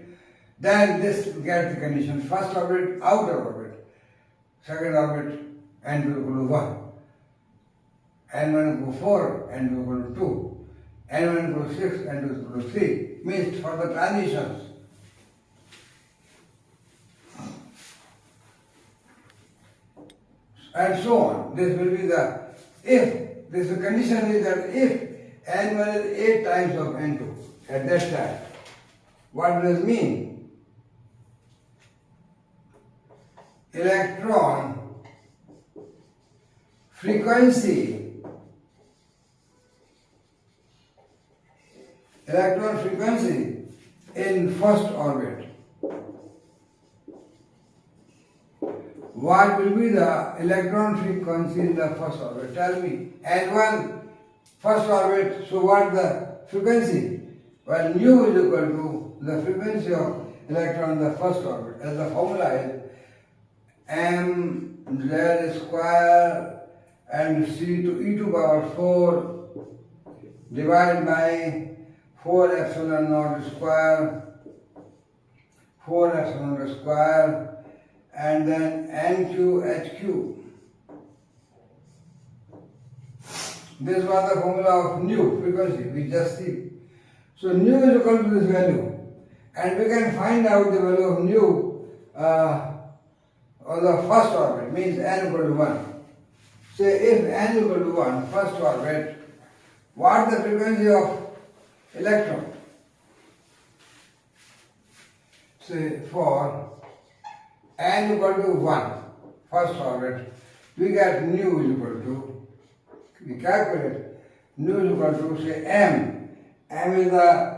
then this gets the condition first orbit, outer orbit, second orbit, n will equal to 1, n1 equal to 4, n2 equal to 2, n1 equal to 6, n2 equal to 3, means for the transitions. And so on. This will be the, if, this condition is that if n1 is 8 times of n2 at that time, what does it mean? Electron frequency in first orbit. What will be the electron frequency in the first orbit? Tell me. N1, first orbit, so what the frequency? Well, nu is equal to the frequency of electron in the first orbit. As the formula is mz square and c to e to power 4 divided by 4 epsilon naught square, 4 epsilon naught square, and then NQHQ. This was the formula of nu frequency, we just see. So nu is equal to this value, and we can find out the value of nu on the first orbit, means n equal to 1. Say if n equal to 1, first orbit, what is the frequency of electron? Say for n equal to 1, first orbit, we get nu is equal to, we calculate nu is equal to say m. M is the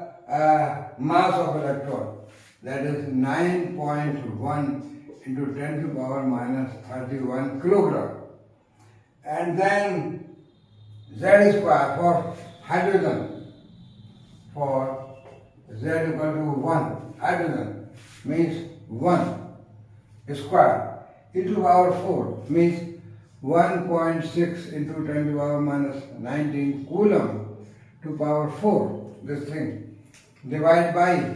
mass of electron, that is 9.1 into 10 to the power minus 31 kilogram. And then Z square for hydrogen, for Z equal to 1, hydrogen means 1 square into power 4 means 1.6 into 10 to the power minus 19 coulomb to power 4, this thing, divide by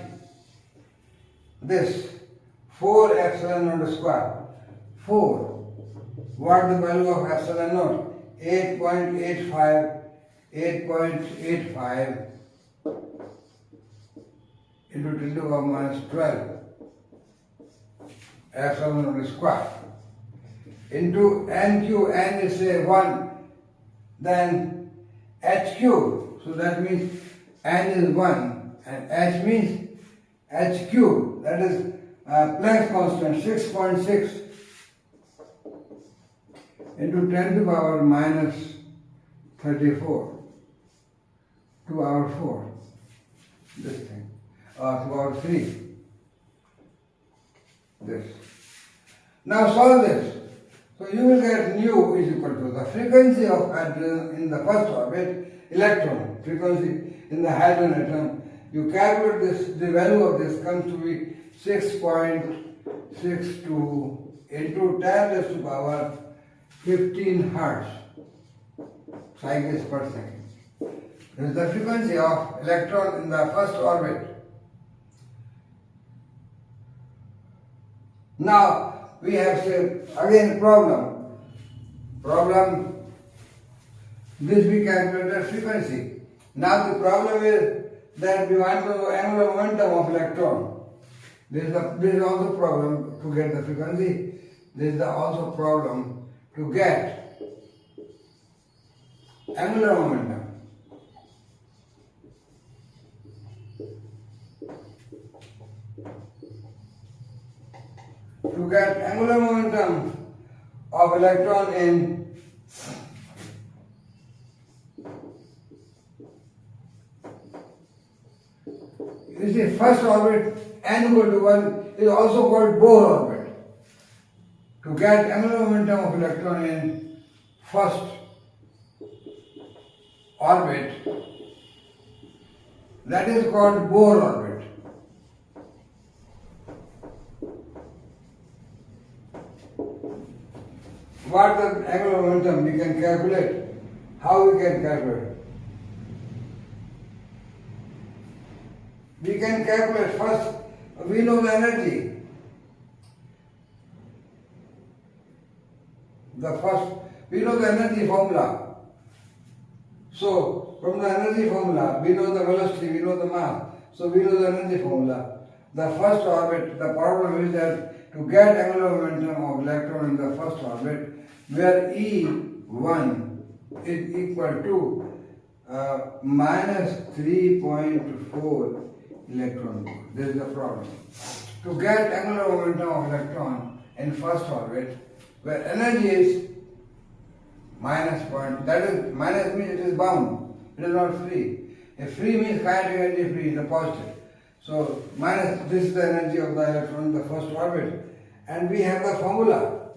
this 4 epsilon naught square. 4, what the value of epsilon naught? 8.85 into 10 to the power minus 12 epsilon naught square into NQ, n is say 1, then HQ, so that means n is 1 and H means HQ, that is Planck's constant 6.6 into 10 to the power minus 34 to power 4, this thing, or to power 3, this. Now solve this. So you will get nu is equal to the frequency of hydrogen in the first orbit, electron, frequency in the hydrogen atom. You calculate this, the value of this comes to be 6.62 into 10 raised to the power 15 hertz cycles per second. This is the frequency of electron in the first orbit. Now we have said again problem. This we calculated frequency. Now the problem is that we want to know angular momentum of electron. This is also problem to get the frequency. This is also problem to get angular momentum. To get angular momentum of electron in you see first orbit n equal to 1 is also called Bohr orbit. To get angular momentum of electron in first orbit, that is called Bohr orbit. what the angular momentum we can calculate. How we can calculate? We can calculate first, we know the energy. We know the energy formula. So, from the energy formula, we know the velocity, we know the mass. So, we know the energy formula. The first orbit, the problem is that to get angular momentum of electron in the first orbit, where E1 is equal to minus 3.4 electron volt. This is the problem. To get angular momentum of electron in first orbit, where energy is minus point, that is, minus means it is bound, it is not free. If free means kinetic energy free, the positive. So minus, this is the energy of the electron in the first orbit. And we have the formula.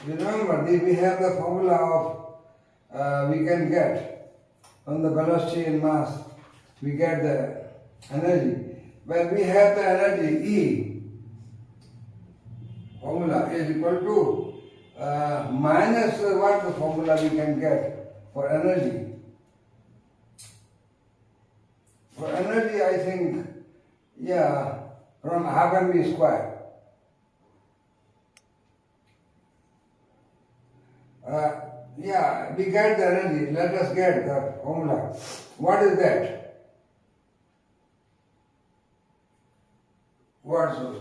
You remember, we have the formula of, we can get from the velocity and mass, we get the energy. When we have the energy, E, formula is equal to minus what the formula we can get for energy. For energy, I think, yeah, from half mv square. Yeah, we get the energy. Let us get the formula. What is that?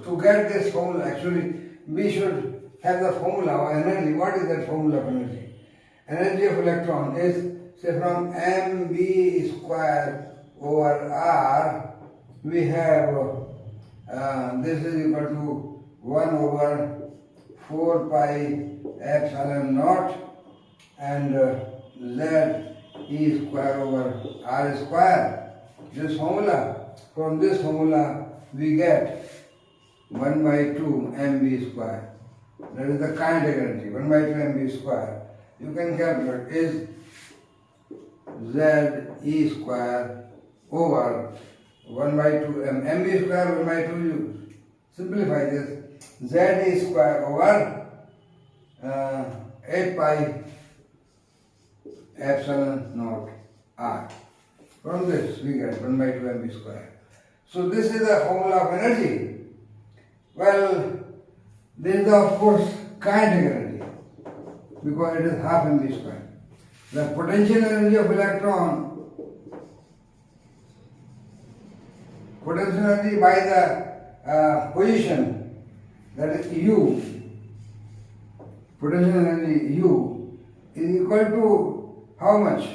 To get this formula, actually, we should have the formula of energy. What is that formula of energy? Energy of electron is, say, from mv square over r, we have this is equal to 1 over 4 pi epsilon naught and z e square over r square. This formula, from this formula we get 1 by 2 mv square. That is the kinetic energy, 1 by 2 mv square. You can calculate is z e square over 1 by 2 mv square 1 by 2, you simplify this, z e square over 8 pi epsilon naught r. From this we get 1 by 2 mv square. So this is the formula of energy. Well, this is of course kinetic energy because it is half mv square. The potential energy of electron, potential energy by the position, that is U, potential energy U is equal to how much?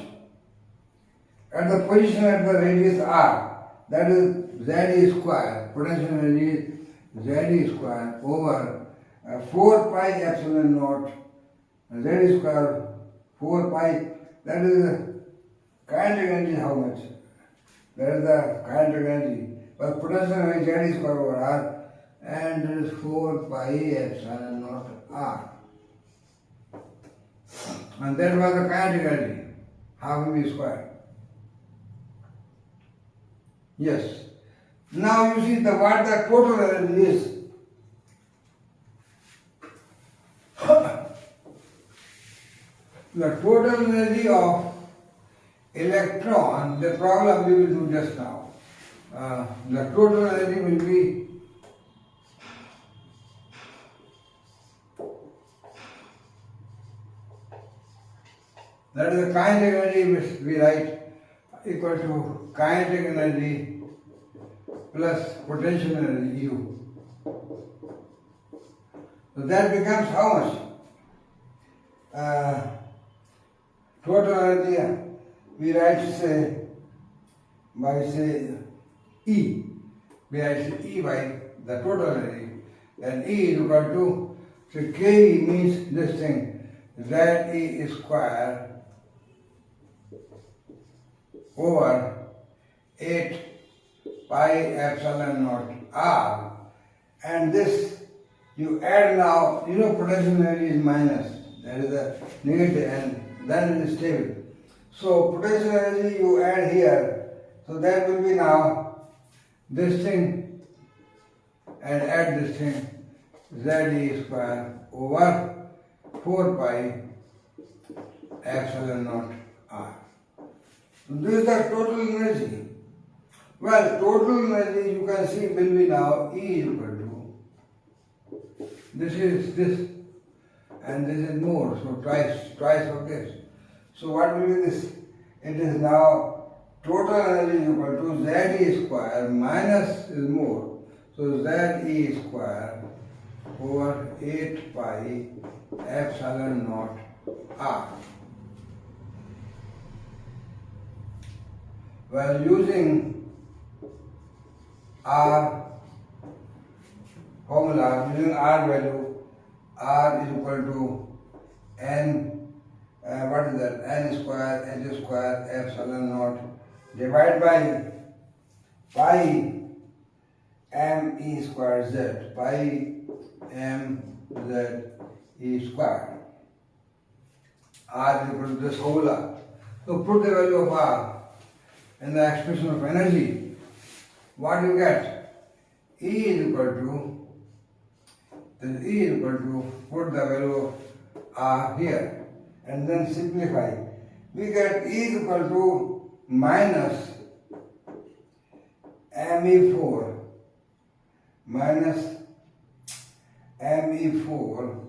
At the position at the radius r, that is Z square, potential energy is Z square over 4 pi epsilon naught, Z square 4 pi, that is the kinetic energy how much? That is the kinetic energy. But potential energy Z square over r, and it is 4 pi epsilon naught r. And that was the kinetic energy, half mv square. Yes. Now you see what the total energy is. The total energy of electron, the problem we will do just now. The total energy will be that is the kinetic energy which we write equal to kinetic energy plus potential energy U. So that becomes how much? Total energy we write by E. We write E by the total energy. Then E is equal to, so K means this thing, Z square over 8 pi epsilon naught r, and this you add now, you know potential energy is minus, that is the negative, and then it is stable. So potential energy you add here, so that will be now this thing and add this thing, Z square over 4 pi epsilon naught r. So this is the total energy. Well, total energy you can see will be now E is equal to, this is this and this is more, so twice of this. So what will be this? It is now total energy is equal to ZE square minus is more. So ZE square over 8 pi epsilon naught r. Well, using R formula, using R value, R is equal to N, what is that? N square, H square, epsilon naught, divided by pi M E square Z, pi M Z E square. R is equal to this formula. So put the value of R in the expression of energy. What do you get? E is equal to, put the value of R here and then simplify. We get E is equal to minus ME4 minus ME4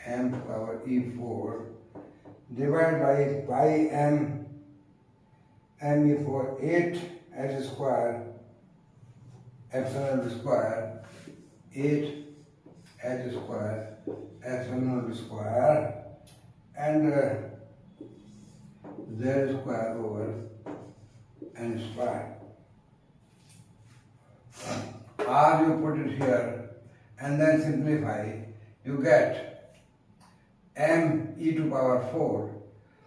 M power E4 divided by pi M ME4 8 H square epsilon square 8 H square epsilon square and Z square over N square. R you put it here and then simplify, you get M e to power 4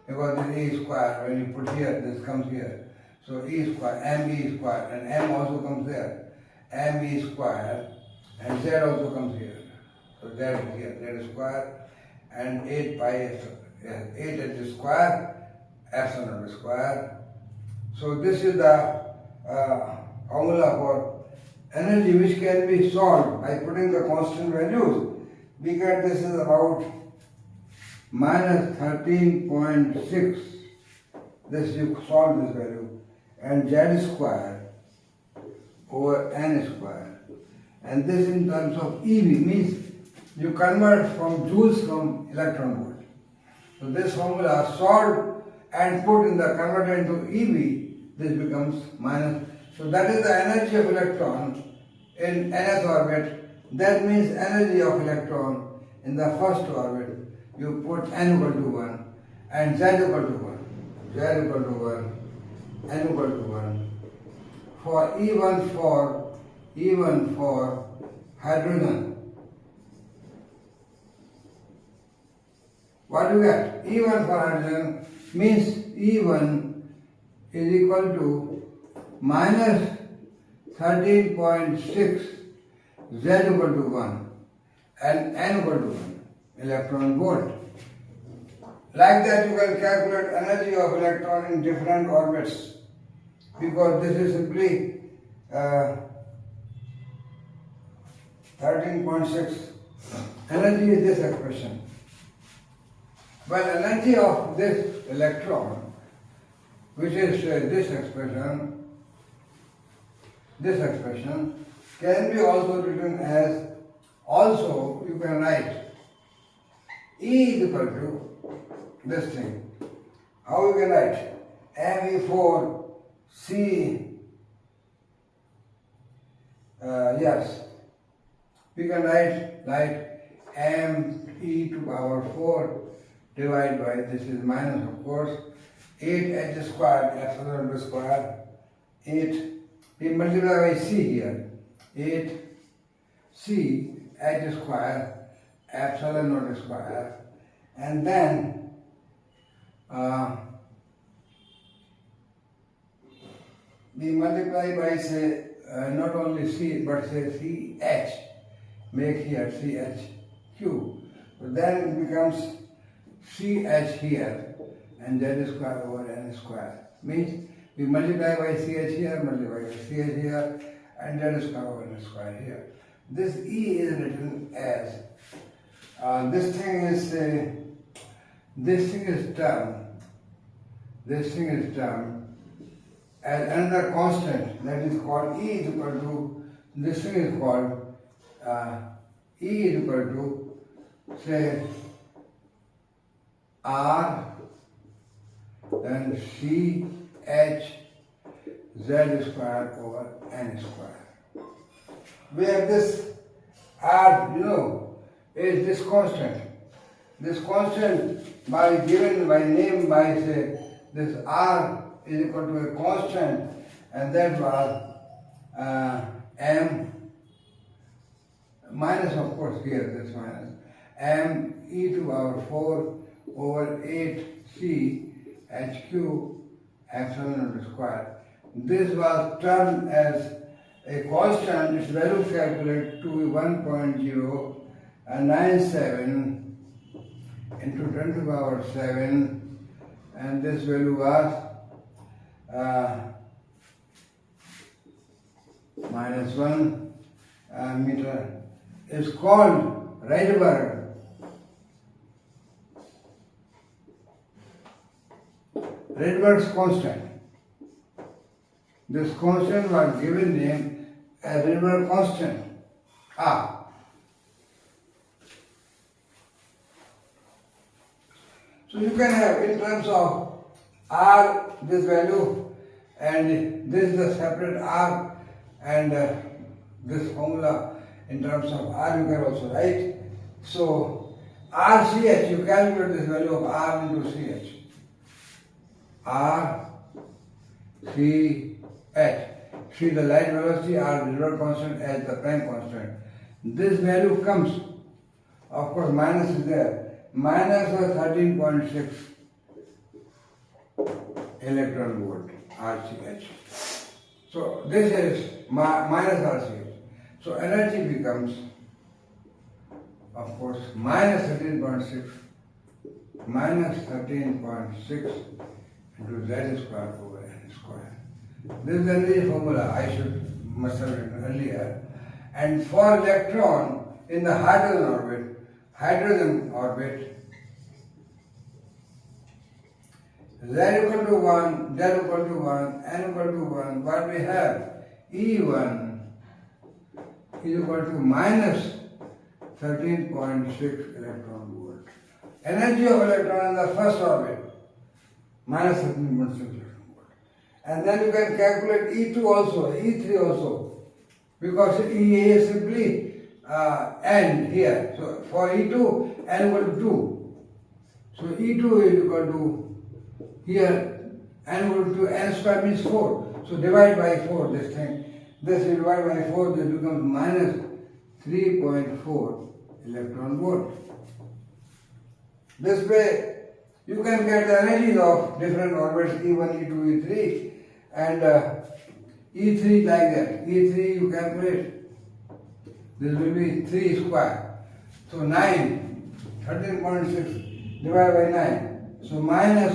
because this E square, when you put here, this comes here. So E square, M E square, and M also comes there. M E square, and Z also comes here. So Z is here, Z square, and 8 pi, 8 H square, epsilon square. So this is the formula for energy which can be solved by putting the constant values. We get this is about minus 13.6. This you solve this value. And Z square over N square. And this in terms of EV means you convert from joules from electron volt. So this formula solved and put in the converter into EV, this becomes minus. So that is the energy of electron in nth orbit. That means energy of electron in the first orbit. You put n equal to 1 and z equal to 1. Z equal to 1. N equal to 1. For even for hydrogen. What do you get? E1 for hydrogen means E1 is equal to minus 13.6, Z equal to 1 and N equal to 1 electron volt. Like that you can calculate energy of electron in different orbits, because this is simply 13.6. Energy is this expression. Well, energy of this electron, which is this expression can be also written as, also you can write E is equal to this thing. How you can write? Me4 C, yes, we can write like me to power 4 divided by, this is minus of course, 8h squared epsilon square, 8, we multiply by c here, 8 c h square epsilon naught square, and then we multiply by say not only c but say ch, make here ch cube. So then it becomes ch here and z square over n square. Means we multiply by ch here, multiply by ch here, and z square over n square here. This E is written as This thing is termed as another constant, that is called E is equal to, this thing is called E is equal to, say, R, then C H Z square over N square. Where this R, is this constant. This constant given by name by, say, this R is equal to a constant, and that was M minus, of course, here this minus, M e to the power 4 over 8 C H Q epsilon naught square. This was termed as a constant. Its value calculated to be 1.097 into 10 to the power 7, and this value was minus 1 meter. Is called Rydberg's constant. This constant was given name as Rydberg constant, R. So you can have in terms of R this value, and this is the separate R, and this formula in terms of R you can also write. So RCH, you calculate this value of R into CH. R, C, H. See the light velocity, R the Rydberg constant, H the Planck constant. This value comes, of course minus is there, minus 13.6 electron volt, RCH. So this is minus RCH. So energy becomes, of course, minus 13.6 into Z square over N square. This is the energy formula must have written earlier. And for electron in the hydrogen orbit, Z equal to 1, Z equal to 1, N equal to 1, what we have? E1 is equal to minus 13.6 electron volt. Energy of electron in the first orbit, minus 13.6 electron volt. And then you can calculate E2 also, E3 also, because E is simply N here. So for E2, N equal to 2. So E2 is equal to, here, N equal to N square means 4. So divide by 4 this thing. This is divided by 4, this becomes minus 3.4 electron volt. This way, you can get the energies of different orbits, E1, E2, E3, and E3 like that. E3 you calculate. This will be 3 square. So 9, 13.6 divided by 9. So minus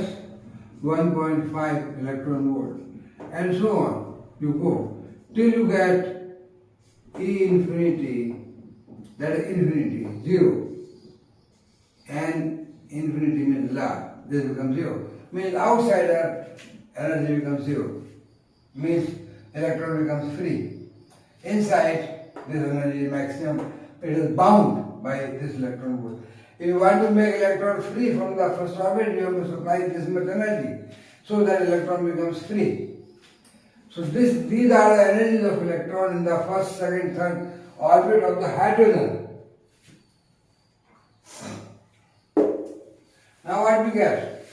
1.5 electron volt. And so on. You go till you get E infinity, that is infinity, 0. And infinity means large. This becomes 0. Means outside energy becomes 0. Means electron becomes free. Inside, this energy is maximum. It is bound by this electron volt. If you want to make electron free from the first orbit, you have to supply this much energy, so that electron becomes free. So these are the energies of electron in the first, second, third orbit of the hydrogen. Now what we get?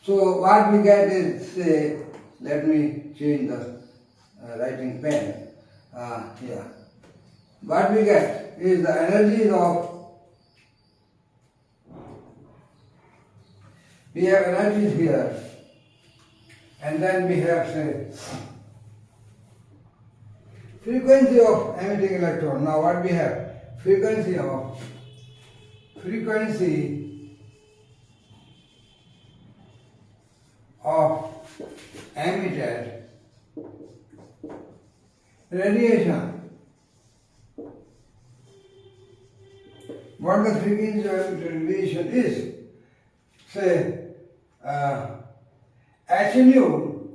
So what we get is, say, let me change the writing pen. Here. What we get is the energies of, we have energies here, and then we have, say, frequency of emitting electron. Now what we have? Frequency of emitted radiation. What the frequency of emitted radiation is? Say h nu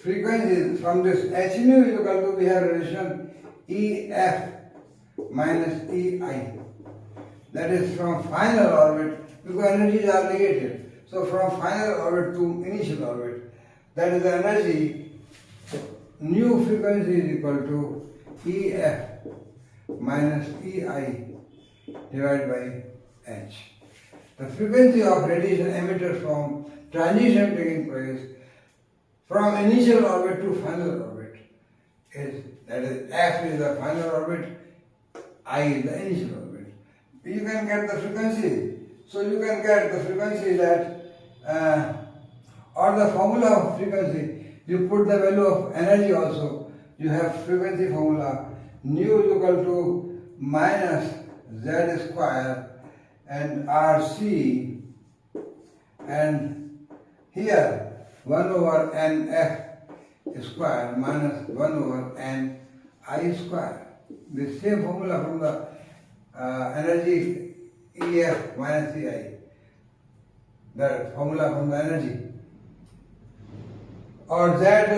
frequency from this h nu is equal to we have relation EF minus EI. That is from final orbit, because energies are negative. So from final orbit to initial orbit, that is the energy, new frequency is equal to EF minus EI divided by H. The frequency of radiation emitted from transition taking place from initial orbit to final orbit is, that is, F is the final orbit, I is the initial orbit. You can get the frequency. So you can get the frequency that, or the formula of frequency, you put the value of energy also. You have frequency formula, nu is equal to minus Z square and RC, and here 1 over NF square minus 1 over NI square. The same formula from the energy EF minus EI, the formula from the energy. Or that,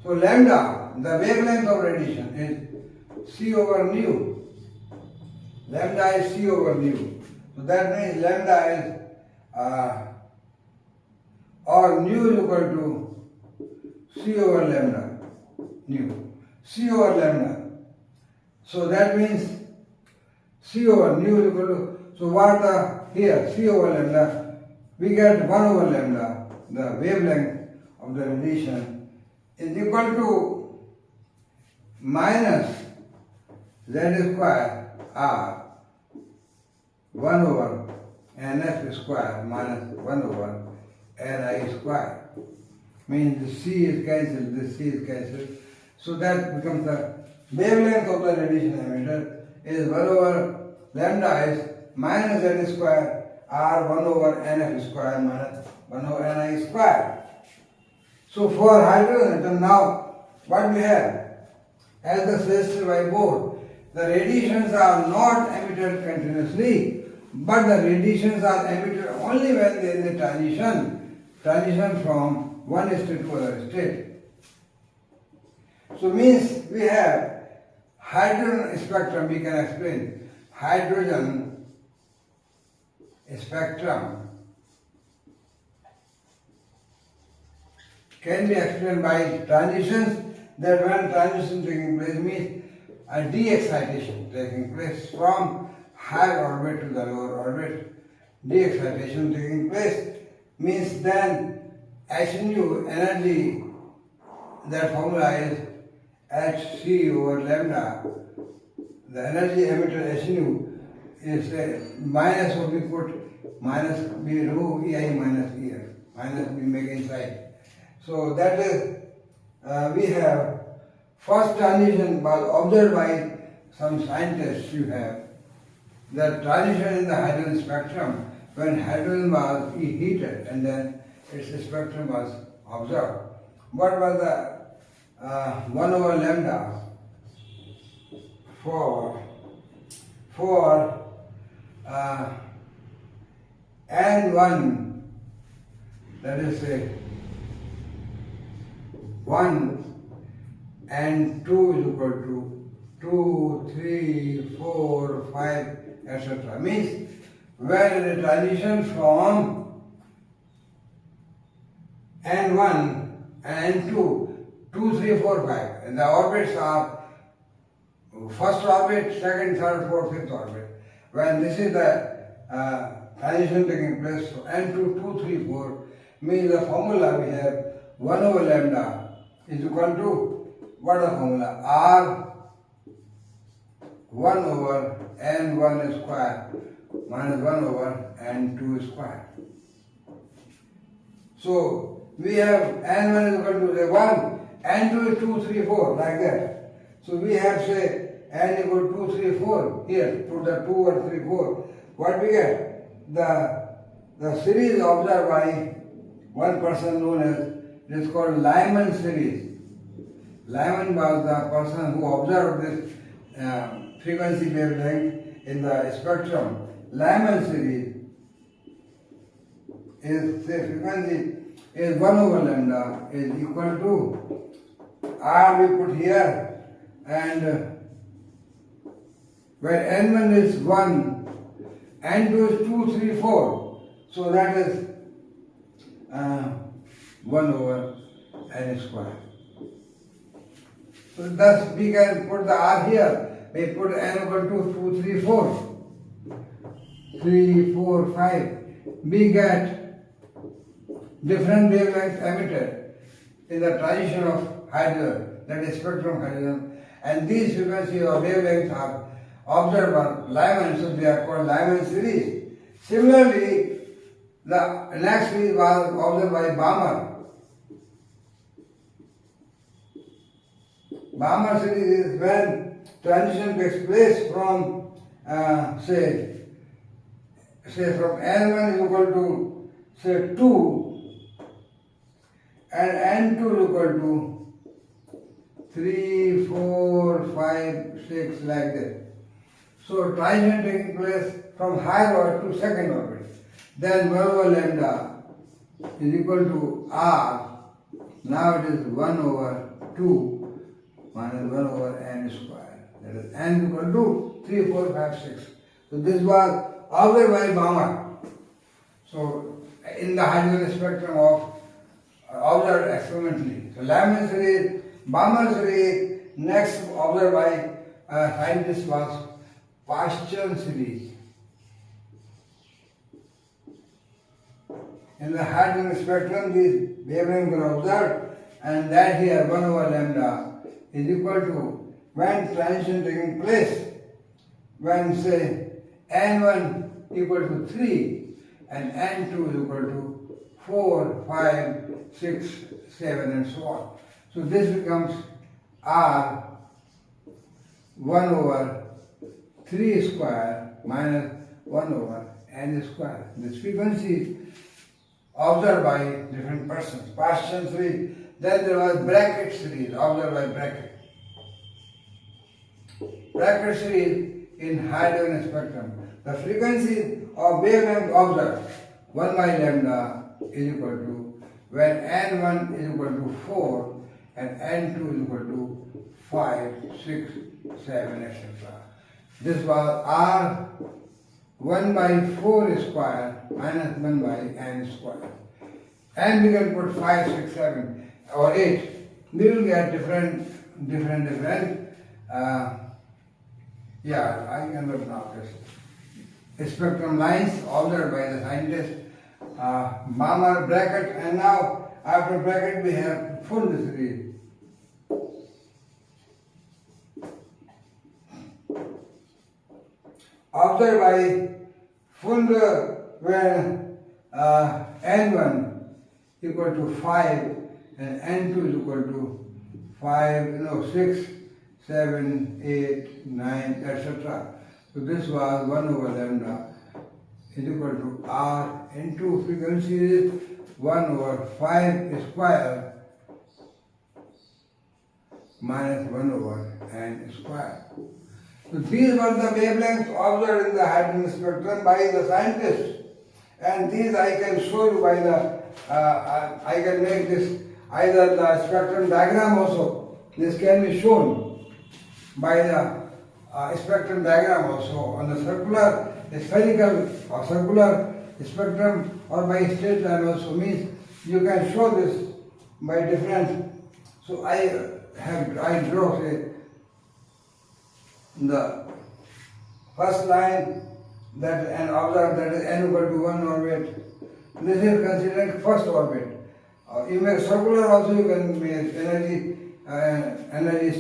So lambda, the wavelength of radiation, is C over nu. Lambda is C over nu. So that means lambda is, or nu is equal to C over lambda, nu. C over lambda. So that means C over nu is equal to, so what the, here, C over lambda, we get 1 over lambda, the wavelength of the radiation, is equal to minus Z square R 1 over NF square minus 1 over NI square. Means the C is cancelled, the C is cancelled. So that becomes the wavelength of the radiation emitted is 1 over lambda is minus Z square R 1 over NF square minus 1 over NI square. So for hydrogen atom now, what we have? As the suggested by Bohr, the radiations are not emitted continuously, but the radiations are emitted only when there is a transition from one state to other state. So means we have hydrogen spectrum, we can explain. Hydrogen spectrum can be explained by transitions, that when transition taking place means a de-excitation taking place from high orbit to the lower orbit. De-excitation taking place means then H nu energy, that formula is Hc over lambda. The energy emitted H nu is minus what we put, minus we remove EI minus EF, minus we make inside. So that is, we have first transition was observed by some scientists. You have the transition in the hydrogen spectrum when hydrogen was heated and then its spectrum was observed. What was the 1 over lambda for N1, that is a 1 and 2 is equal to 2, 3, 4, 5, etc. Means when the transition from N1 and N2, 2, 3, 4, 5, and the orbits are first orbit, second, third, fourth, fifth orbit. When this is the transition taking place, so N2, 2, 3, 4, means the formula we have 1 over lambda is equal to, what is the formula? R 1 over N1 square minus 1 over N2 square. So we have N1 is equal to say 1, N2 is 2, 3, 4, like that. So we have say N equal to 2, 3, 4. Here, put the 2 or 3, 4. What we get? The the series observed by one person known as, it is called Lyman series. Lyman was the person who observed this frequency wavelength in the spectrum. Lyman series is, say, frequency is 1 over lambda is equal to R we put here, and where N1 is 1, N2 is 2, 3, 4. So that is 1 over N square. So thus we can put the R here. We put N equal to 2, 3, 4. 3, 4, 5. We get different wavelengths emitted in the transition of hydrogen, that is spectrum hydrogen, and these frequencies or wavelengths are observed by Lyman, so they are called Lyman series. Similarly, the next series was observed by Bohr. Bohr series is when transition takes place from say from N1 is equal to say 2 and N2 is equal to 3, 4, 5, 6 like that. So transition taking place from higher orbit to second orbit. Then 1 over lambda is equal to R. Now it is 1 over 2 minus 1 over N square. That is N equal to 3, 4, 5, 6. So this was observed by Bohr. So in the hydrogen spectrum of observed experimentally. So Lyman series, Bohr series, next observed by scientist was Paschen series. In the hydrogen spectrum, these wavelengths were observed, and that here 1 over lambda is equal to when transition taking place, when say N1 equal to 3 and N2 is equal to 4, 5, 6, 7 and so on. So this becomes R 1 over 3 square minus 1 over N square. This frequency observed by different persons. Paschen series. Then there was bracket series observed by bracket. Bracket series in hydrogen spectrum. The frequency of wavelength observed 1 by lambda is equal to when N1 is equal to 4 and N2 is equal to 5, 6, 7, etc. This was R 1 by 4 square minus 1 by N square. And we can put 5, 6, 7 or 8. We will get different I cannot now this. Spectrum lines observed by the scientist, Bohr bracket, and now after bracket we have full series. Observed by Fund when N1 equal to 5 and N2 is equal to 6, 7, 8, 9, etc. So this was 1 over lambda is equal to R into frequency is 1 over 5 square minus 1 over N square. So these were the wavelengths observed in the hydrogen spectrum by the scientists, and these I can show you by the, I can make this either the spectrum diagram also. This can be shown by the spectrum diagram also on the circular, spherical or circular spectrum, or by straight line also, means you can show this by different. So I draw say the first line that and observe that is N equal to 1 orbit. This is considered first orbit. You make circular also, you can make energy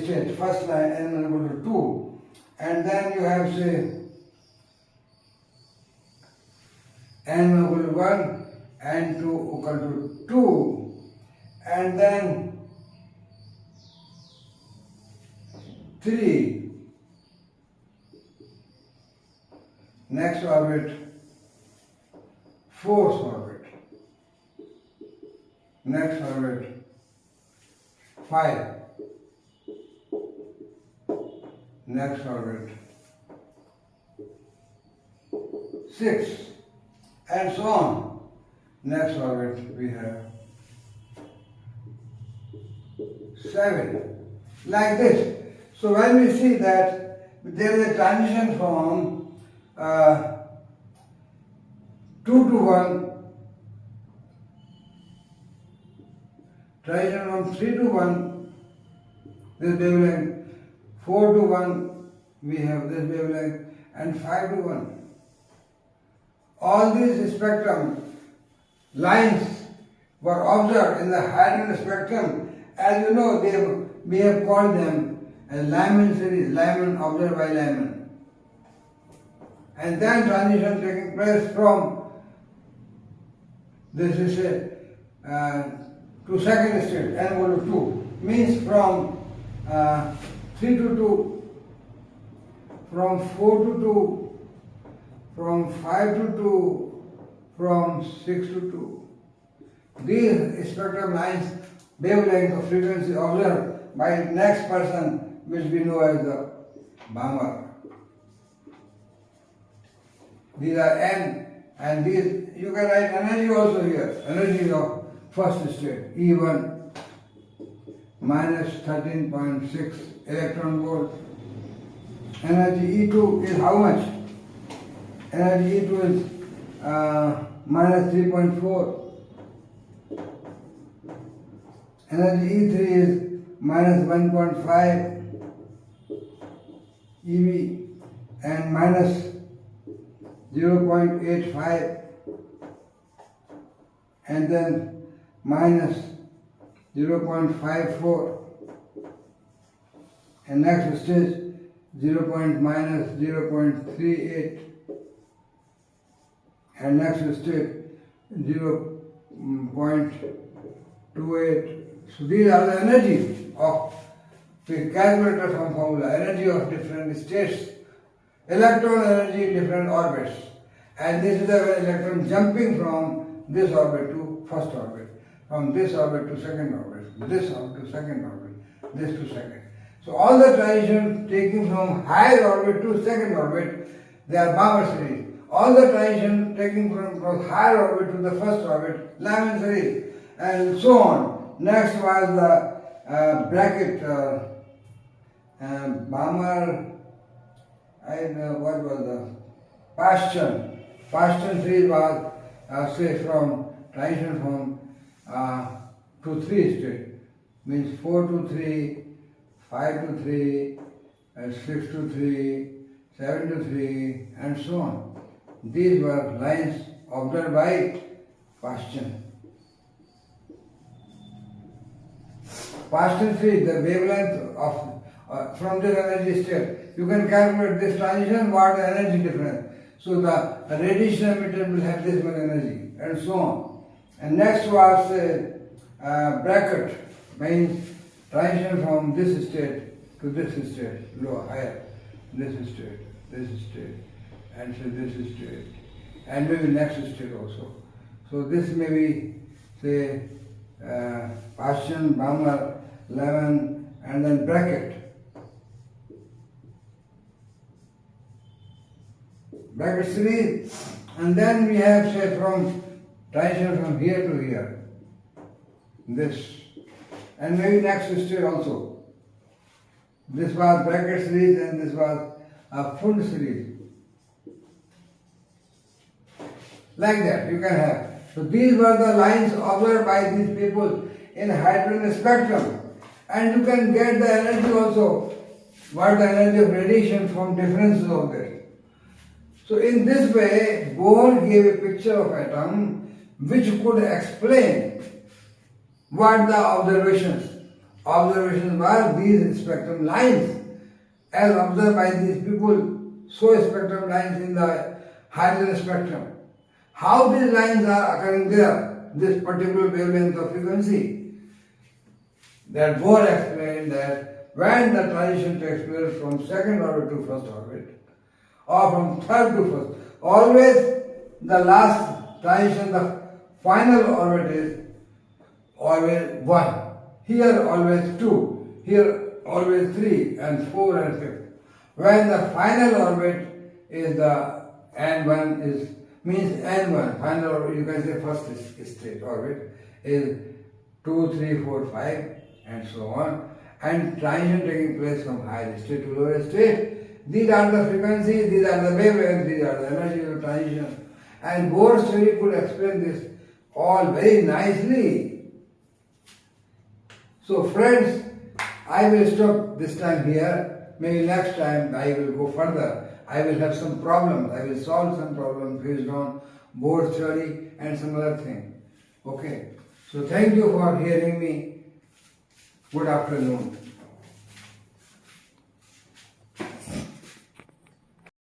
state. First line N equal to 2, and then you have say N equal to 1 and 2 equal to 2, and then 3. Next orbit fourth orbit, next orbit 5, next orbit 6, and so on. Next orbit we have 7, like this. So when we see that there is a transition from 2 to 1, transition from 3 to 1, this wavelength, 4 to 1, we have this wavelength, and 5 to 1. All these spectrum lines were observed in the hydrogen spectrum. As you know, we have called them as Lyman series, Lyman observed by Lyman. And then transition taking place from, this is to second state, n equal to 2, means from 3 to 2, from 4 to 2, from 5 to 2, from 6 to 2. These spectrum lines, wavelength of frequency observed by next person, which we know as the Bohr. These are n, and these, you can write energy also here, energy of first state, E1 minus 13.6 electron volt. Energy E2 is how much? Energy E2 is minus 3.4. Energy E3 is minus 1.5 eV and minus 0.85, and then minus 0.54, and next stage minus 0.38, and next stage 0.28. So these are the energies of the calculator from formula, energy of different states. Electron energy, different orbits. And this is the electron jumping from this orbit to first orbit, from this orbit to second orbit, this orbit to second orbit, this to second. So all the transitions taking from higher orbit to second orbit, they are Bohr series. All the transitions taking from higher orbit to the first orbit, Lyman series, and so on. Next was the bracket, Bohr, what was the Paschen? Paschen series was, say, from transition from to 3 state, means 4 to 3, 5 to 3, 6 to 3, 7 to 3, and so on. These were lines observed by Paschen. Paschen series, the wavelength of from this energy state. You can calculate this transition, what the energy difference. So the radiation emitted will have this much energy, and so on. And next was bracket, means transition from this state to this state, lower, higher, this state, and so this state, and maybe next state also. So this may be, say, Paschen, Bohr, Lyman, and then bracket. Bracket series, and then we have, say, from transition from here to here, this, and maybe next state also. This was bracket series and this was a Fund series. Like that you can have. So these were the lines observed by these people in hydrogen spectrum, and you can get the energy also, what the energy of radiation from differences of this. So in this way, Bohr gave a picture of atom which could explain what the observations were these spectrum lines as observed by these people, so spectrum lines in the hydrogen spectrum. How these lines are occurring there, this particular wavelength of frequency, that Bohr explained that when the transition takes place from second orbit to first orbit, or from third to first, always the last transition, the final orbit is always 1. Here always 2. Here always 3 and 4 and 5. When the final orbit is the N1 is means N1, final orbit, you can say first state orbit is 2, 3, 4, 5 and so on, and transition taking place from higher state to lower state. These are the frequencies, these are the wavelengths, these are the energies of transition. And Bohr's theory could explain this all very nicely. So friends, I will stop this time here. Maybe next time I will go further. I will have some problems. I will solve some problems based on Bohr's theory and some other thing. Okay. So thank you for hearing me. Good afternoon.